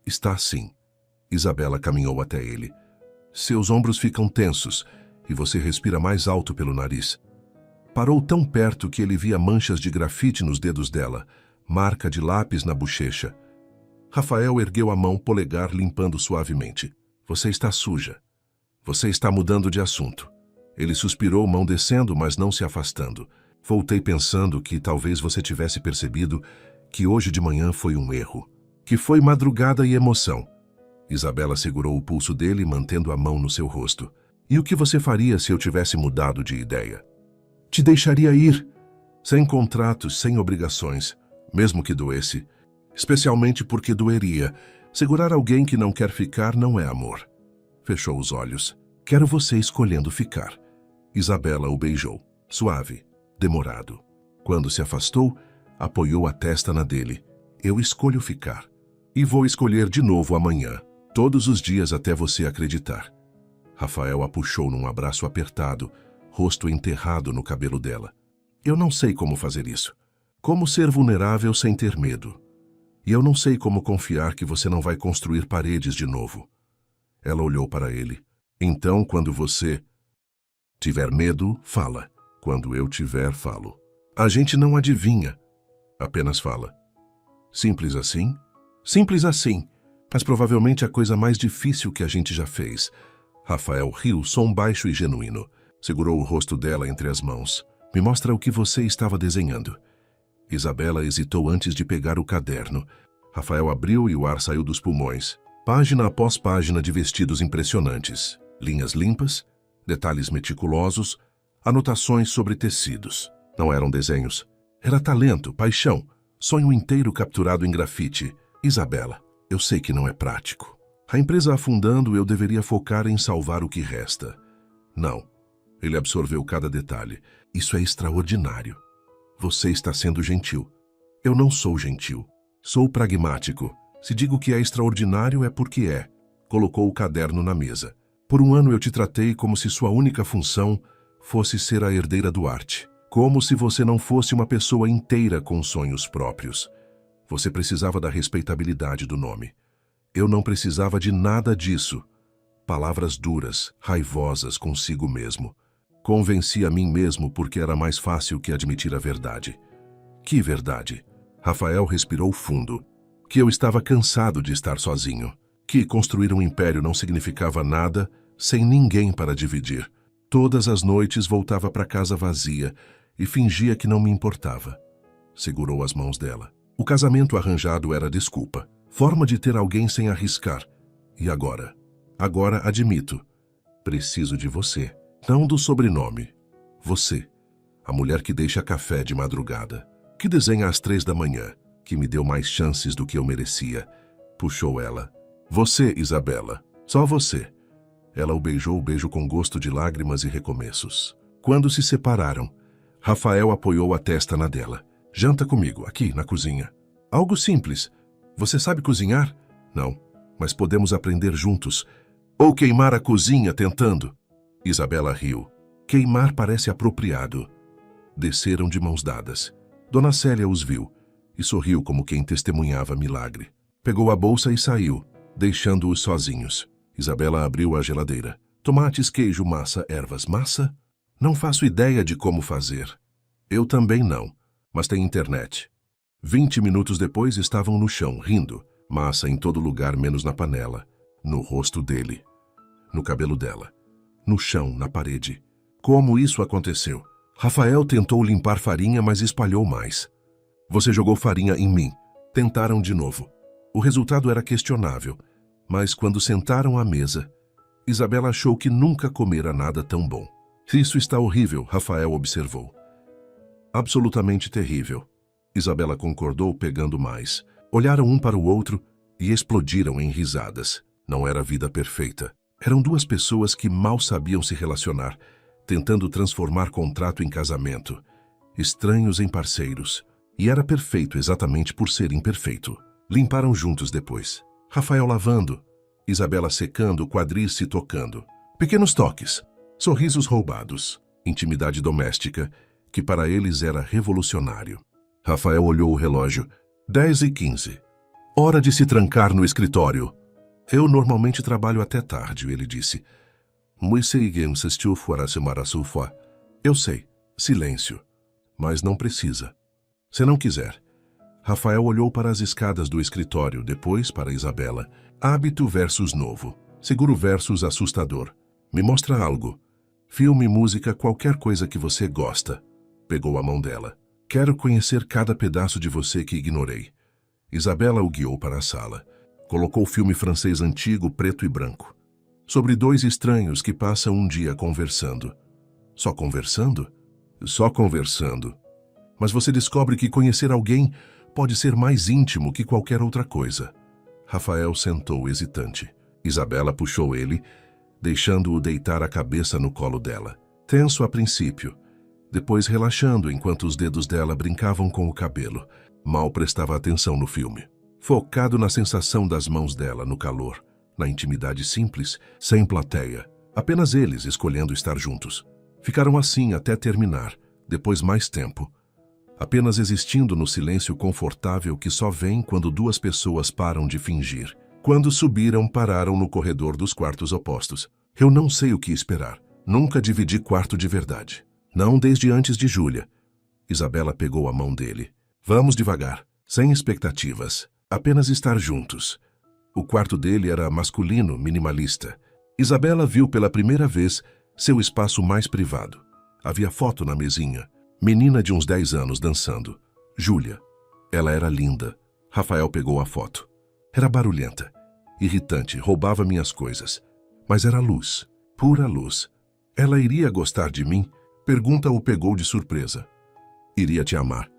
Está sim. Isabela caminhou até ele. Seus ombros ficam tensos e você respira mais alto pelo nariz. Parou tão perto que ele via manchas de grafite nos dedos dela, marca de lápis na bochecha. Rafael ergueu a mão polegar limpando suavemente. Você está suja. Você está mudando de assunto. Ele suspirou, mão descendo, mas não se afastando. Voltei pensando que talvez você tivesse percebido que hoje de manhã foi um erro. Que foi madrugada e emoção. Isabela segurou o pulso dele, mantendo a mão no seu rosto. E o que você faria se eu tivesse mudado de ideia? Te deixaria ir. Sem contratos, sem obrigações, mesmo que doesse. Especialmente porque doeria. Segurar alguém que não quer ficar não é amor. Fechou os olhos. Quero você escolhendo ficar. Isabela o beijou. Suave, demorado. Quando se afastou, apoiou a testa na dele. Eu escolho ficar. E vou escolher de novo amanhã. Todos os dias até você acreditar. Rafael a puxou num abraço apertado, rosto enterrado no cabelo dela. Eu não sei como fazer isso. Como ser vulnerável sem ter medo. E eu não sei como confiar que você não vai construir paredes de novo. Ela olhou para ele. Então, quando você tiver medo, fala. Quando eu tiver, falo. A gente não adivinha. Apenas fala. Simples assim? Simples assim. Mas provavelmente a coisa mais difícil que a gente já fez. Rafael riu, som baixo e genuíno. Segurou o rosto dela entre as mãos. Me mostra o que você estava desenhando. Isabela hesitou antes de pegar o caderno. Rafael abriu e o ar saiu dos pulmões. Página após página de vestidos impressionantes. Linhas limpas, detalhes meticulosos, anotações sobre tecidos. Não eram desenhos. Era talento, paixão, sonho inteiro capturado em grafite. Isabela. Eu sei que não é prático. A empresa afundando, eu deveria focar em salvar o que resta. Não. Ele absorveu cada detalhe. Isso é extraordinário. Você está sendo gentil. Eu não sou gentil. Sou pragmático. Se digo que é extraordinário, é porque é. Colocou o caderno na mesa. Por um ano eu te tratei como se sua única função fosse ser a herdeira do arte. Como se você não fosse uma pessoa inteira com sonhos próprios. Você precisava da respeitabilidade do nome. Eu não precisava de nada disso. Palavras duras, raivosas consigo mesmo. Convenci a mim mesmo porque era mais fácil que admitir a verdade. Que verdade? Rafael respirou fundo. Que eu estava cansado de estar sozinho. Que construir um império não significava nada sem ninguém para dividir. Todas as noites voltava para casa vazia e fingia que não me importava. Segurou as mãos dela. O casamento arranjado era desculpa. Forma de ter alguém sem arriscar. E agora? Agora admito. Preciso de você. Não do sobrenome. Você. A mulher que deixa café de madrugada. Que desenha às 3 da manhã. Que me deu mais chances do que eu merecia. Puxou ela. Você, Isabela. Só você. Ela o beijou, beijo com gosto de lágrimas e recomeços. Quando se separaram, Rafael apoiou a testa na dela. Janta comigo, aqui, na cozinha. Algo simples. Você sabe cozinhar? Não, mas podemos aprender juntos. Ou queimar a cozinha tentando. Isabela riu. Queimar parece apropriado. Desceram de mãos dadas. Dona Célia os viu e sorriu como quem testemunhava milagre. Pegou a bolsa e saiu, deixando-os sozinhos. Isabela abriu a geladeira. Tomates, queijo, massa, ervas. Massa? Não faço ideia de como fazer. Eu também não, mas tem internet. 20 minutos depois estavam no chão, rindo. Massa em todo lugar menos na panela. No rosto dele. No cabelo dela. No chão, na parede. Como isso aconteceu? Rafael tentou limpar farinha, mas espalhou mais. Você jogou farinha em mim. Tentaram de novo. O resultado era questionável, mas quando sentaram à mesa, Isabela achou que nunca comera nada tão bom. Isso está horrível, Rafael observou. Absolutamente terrível. Isabela concordou, pegando mais. Olharam um para o outro e explodiram em risadas. Não era vida perfeita. Eram duas pessoas que mal sabiam se relacionar, tentando transformar contrato em casamento. Estranhos em parceiros. E era perfeito exatamente por ser imperfeito. Limparam juntos depois. Rafael lavando, Isabela secando, quadris se tocando. Pequenos toques, sorrisos roubados, intimidade doméstica, que para eles era revolucionário. Rafael olhou o relógio. 10h15. Hora de se trancar no escritório. Eu normalmente trabalho até tarde, ele disse. Eu sei. Silêncio. Mas não precisa. Se não quiser. Rafael olhou para as escadas do escritório, depois para Isabela. Hábito versus novo. Seguro versus assustador. Me mostra algo. Filme, música, qualquer coisa que você gosta. Pegou a mão dela. Quero conhecer cada pedaço de você que ignorei. Isabela o guiou para a sala. Colocou o filme francês antigo, preto e branco. Sobre dois estranhos que passam um dia conversando. Só conversando? Só conversando. Mas você descobre que conhecer alguém pode ser mais íntimo que qualquer outra coisa. Rafael sentou hesitante. Isabela puxou ele, deixando-o deitar a cabeça no colo dela. Tenso a princípio, depois relaxando enquanto os dedos dela brincavam com o cabelo. Mal prestava atenção no filme. Focado na sensação das mãos dela, no calor, na intimidade simples, sem plateia. Apenas eles escolhendo estar juntos. Ficaram assim até terminar, depois mais tempo. Apenas existindo no silêncio confortável que só vem quando duas pessoas param de fingir. Quando subiram, pararam no corredor dos quartos opostos. Eu não sei o que esperar. Nunca dividi quarto de verdade. Não desde antes de Júlia. Isabela pegou a mão dele. Vamos devagar, sem expectativas. Apenas estar juntos. O quarto dele era masculino, minimalista. Isabela viu pela primeira vez seu espaço mais privado. Havia foto na mesinha. Menina de uns 10 anos dançando. Júlia. Ela era linda. Rafael pegou a foto. Era barulhenta, irritante, roubava minhas coisas. Mas era luz, pura luz. Ela iria gostar de mim? Pergunta o pegou de surpresa. Iria te amar.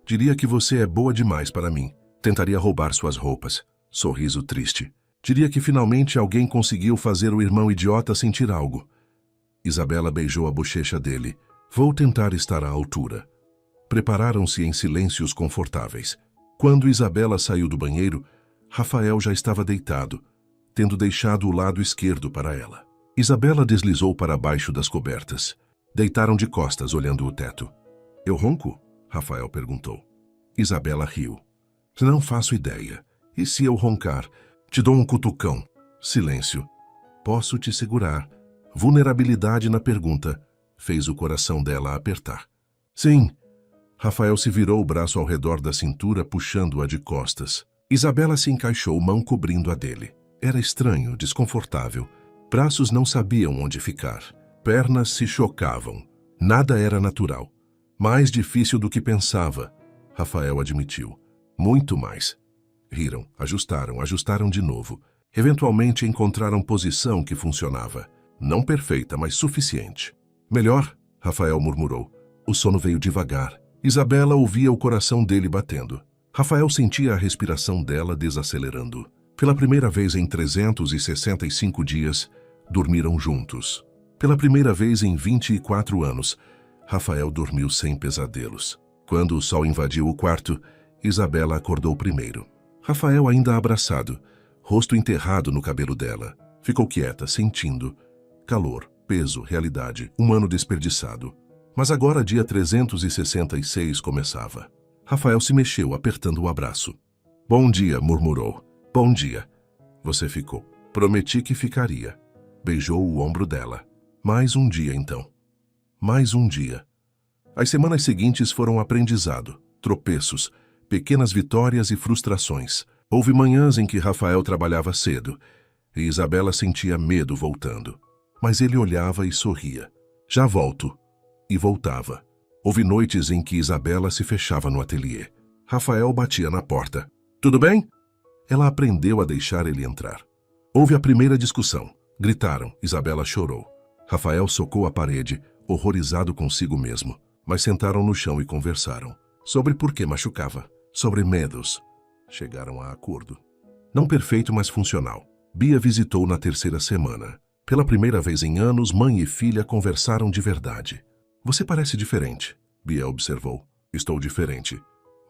Diria que você é boa demais para mim. Tentaria roubar suas roupas. Sorriso triste. Diria que finalmente alguém conseguiu fazer o irmão idiota sentir algo. Isabela beijou a bochecha dele. Vou tentar estar à altura. Prepararam-se em silêncios confortáveis. Quando Isabela saiu do banheiro, Rafael já estava deitado, tendo deixado o lado esquerdo para ela. Isabela deslizou para baixo das cobertas. Deitaram de costas, olhando o teto. Eu ronco? Rafael perguntou. Isabela riu. Não faço ideia. E se eu roncar? Te dou um cutucão. Silêncio. Posso te segurar. Vulnerabilidade na pergunta. fez o coração dela apertar. Sim. Rafael se virou o braço ao redor da cintura, puxando-a de costas. Isabela se encaixou, mão cobrindo a dele. Era estranho, desconfortável. Braços não sabiam onde ficar. Pernas se chocavam. Nada era natural. Mais difícil do que pensava, Rafael admitiu. Muito mais. Riram, ajustaram de novo. Eventualmente encontraram posição que funcionava. Não perfeita, mas suficiente. Melhor, Rafael murmurou. O sono veio devagar. Isabela ouvia o coração dele batendo. Rafael sentia a respiração dela desacelerando. Pela primeira vez em 365 dias, dormiram juntos. Pela primeira vez em 24 anos, Rafael dormiu sem pesadelos. Quando o sol invadiu o quarto, Isabela acordou primeiro. Rafael ainda abraçado, rosto enterrado no cabelo dela. Ficou quieta, sentindo. Calor, peso, realidade, um ano desperdiçado. Mas agora dia 366 começava. Rafael se mexeu, apertando o abraço. Bom dia, murmurou. Bom dia. Você ficou. Prometi que ficaria. Beijou o ombro dela. Mais um dia, então. Mais um dia. As semanas seguintes foram aprendizado, tropeços, pequenas vitórias e frustrações. Houve manhãs em que Rafael trabalhava cedo e Isabela sentia medo voltando. Mas ele olhava e sorria. Já volto. E voltava. Houve noites em que Isabela se fechava no ateliê. Rafael batia na porta. Tudo bem? Ela aprendeu a deixar ele entrar. Houve a primeira discussão. Gritaram. Isabela chorou. Rafael socou a parede, horrorizado consigo mesmo. Mas sentaram no chão e conversaram. Sobre por que machucava. Sobre medos. Chegaram a acordo. Não perfeito, mas funcional. Bia visitou na terceira semana. Pela primeira vez em anos, mãe e filha conversaram de verdade. Você parece diferente, Bia observou. Estou diferente.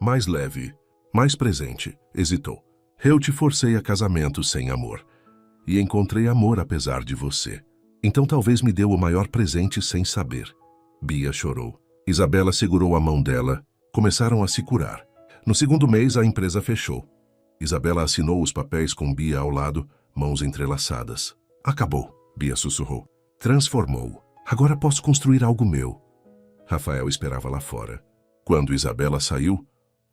Mais leve, mais presente, hesitou. Eu te forcei a casamento sem amor. E encontrei amor apesar de você. Então talvez me deu o maior presente sem saber. Bia chorou. Isabela segurou a mão dela. Começaram a se curar. No segundo mês, a empresa fechou. Isabela assinou os papéis com Bia ao lado, mãos entrelaçadas. Acabou, Bia sussurrou. Transformou. Agora posso construir algo meu. Rafael esperava lá fora. Quando Isabela saiu,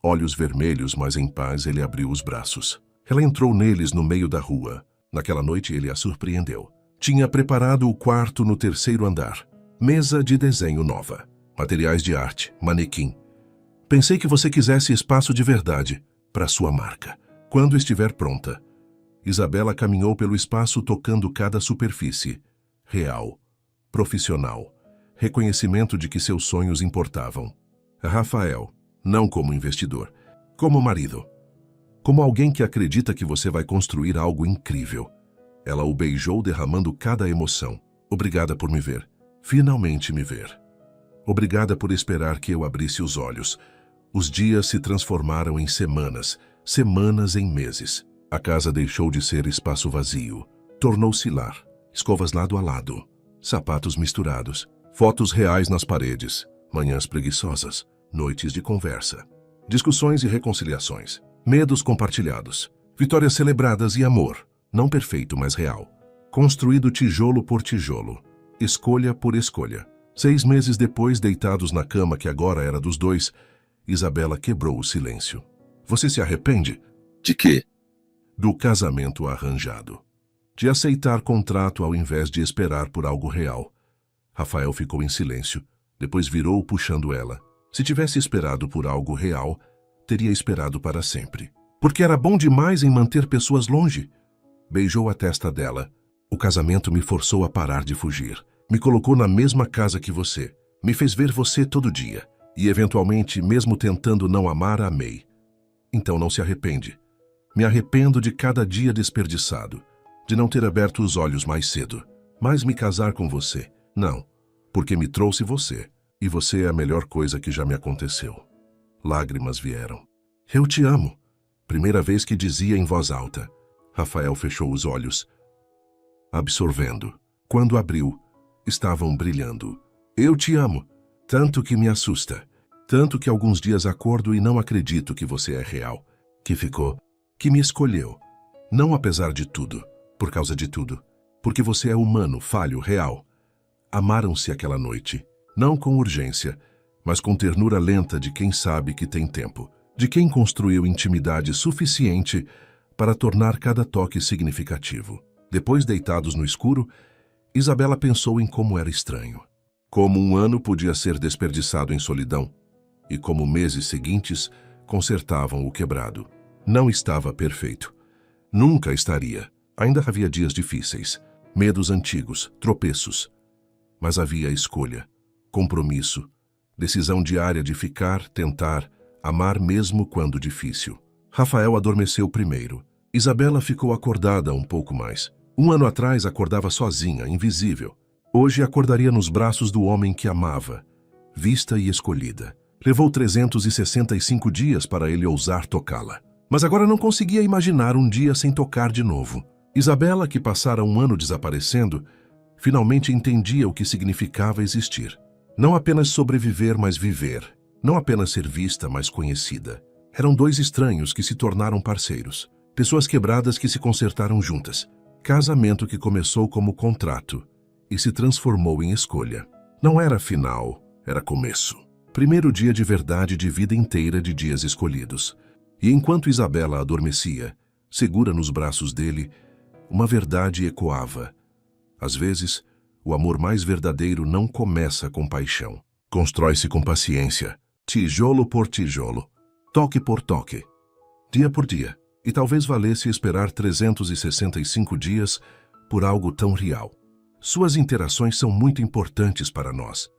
olhos vermelhos, mas em paz, ele abriu os braços. Ela entrou neles no meio da rua. Naquela noite, ele a surpreendeu. Tinha preparado o quarto no terceiro andar. Mesa de desenho nova. Materiais de arte, manequim. Pensei que você quisesse espaço de verdade, para sua marca. Quando estiver pronta. Isabela caminhou pelo espaço tocando cada superfície. Real. Profissional. Reconhecimento de que seus sonhos importavam. Rafael, não como investidor, como marido. Como alguém que acredita que você vai construir algo incrível. Ela o beijou, derramando cada emoção. Obrigada por me ver. Finalmente me ver. Obrigada por esperar que eu abrisse os olhos. Os dias se transformaram em semanas, semanas em meses. A casa deixou de ser espaço vazio. Tornou-se lar. Escovas lado a lado. Sapatos misturados. Fotos reais nas paredes. Manhãs preguiçosas. Noites de conversa. Discussões e reconciliações. Medos compartilhados. Vitórias celebradas e amor. Não perfeito, mas real. Construído tijolo por tijolo. Escolha por escolha. 6 meses depois, deitados na cama que agora era dos dois, Isabela quebrou o silêncio. Você se arrepende? De quê? Do casamento arranjado. De aceitar contrato ao invés de esperar por algo real. Rafael ficou em silêncio, depois virou puxando ela. Se tivesse esperado por algo real, teria esperado para sempre. Porque era bom demais em manter pessoas longe. Beijou a testa dela. O casamento me forçou a parar de fugir. Me colocou na mesma casa que você. Me fez ver você todo dia. E, eventualmente, mesmo tentando não amar, amei. Então não se arrepende. Me arrependo de cada dia desperdiçado. De não ter aberto os olhos mais cedo. Mas me casar com você. Não. Porque me trouxe você. E você é a melhor coisa que já me aconteceu. Lágrimas vieram. Eu te amo. Primeira vez que dizia em voz alta. Rafael fechou os olhos, absorvendo. Quando abriu, estavam brilhando. Eu te amo. Tanto que me assusta. Tanto que alguns dias acordo e não acredito que você é real. Que ficou. Que me escolheu. Não apesar de tudo. Por causa de tudo. Porque você é humano, falho, real. Amaram-se aquela noite. Não com urgência, mas com ternura lenta de quem sabe que tem tempo, de quem construiu intimidade suficiente para tornar cada toque significativo. Depois, deitados no escuro, Isabela pensou em como era estranho. Como um ano podia ser desperdiçado em solidão, e como meses seguintes consertavam o quebrado. Não estava perfeito. Nunca estaria. Ainda havia dias difíceis, medos antigos, tropeços. Mas havia escolha, compromisso, decisão diária de ficar, tentar, amar mesmo quando difícil. Rafael adormeceu primeiro. Isabela ficou acordada um pouco mais. Um ano atrás acordava sozinha, invisível. Hoje acordaria nos braços do homem que amava, vista e escolhida. Levou 365 dias para ele ousar tocá-la. Mas agora não conseguia imaginar um dia sem tocar de novo. Isabela, que passara um ano desaparecendo, finalmente entendia o que significava existir. Não apenas sobreviver, mas viver. Não apenas ser vista, mas conhecida. Eram dois estranhos que se tornaram parceiros. Pessoas quebradas que se consertaram juntas. Casamento que começou como contrato e se transformou em escolha. Não era final, era começo. Primeiro dia de verdade de vida inteira de dias escolhidos. E enquanto Isabela adormecia, segura nos braços dele, uma verdade ecoava. Às vezes, o amor mais verdadeiro não começa com paixão. Constrói-se com paciência, tijolo por tijolo, toque por toque, dia por dia. E talvez valesse esperar 365 dias por algo tão real. Suas interações são muito importantes para nós.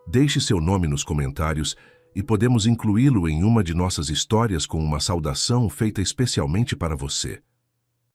Deixe seu nome nos comentários e podemos incluí-lo em uma de nossas histórias com uma saudação feita especialmente para você.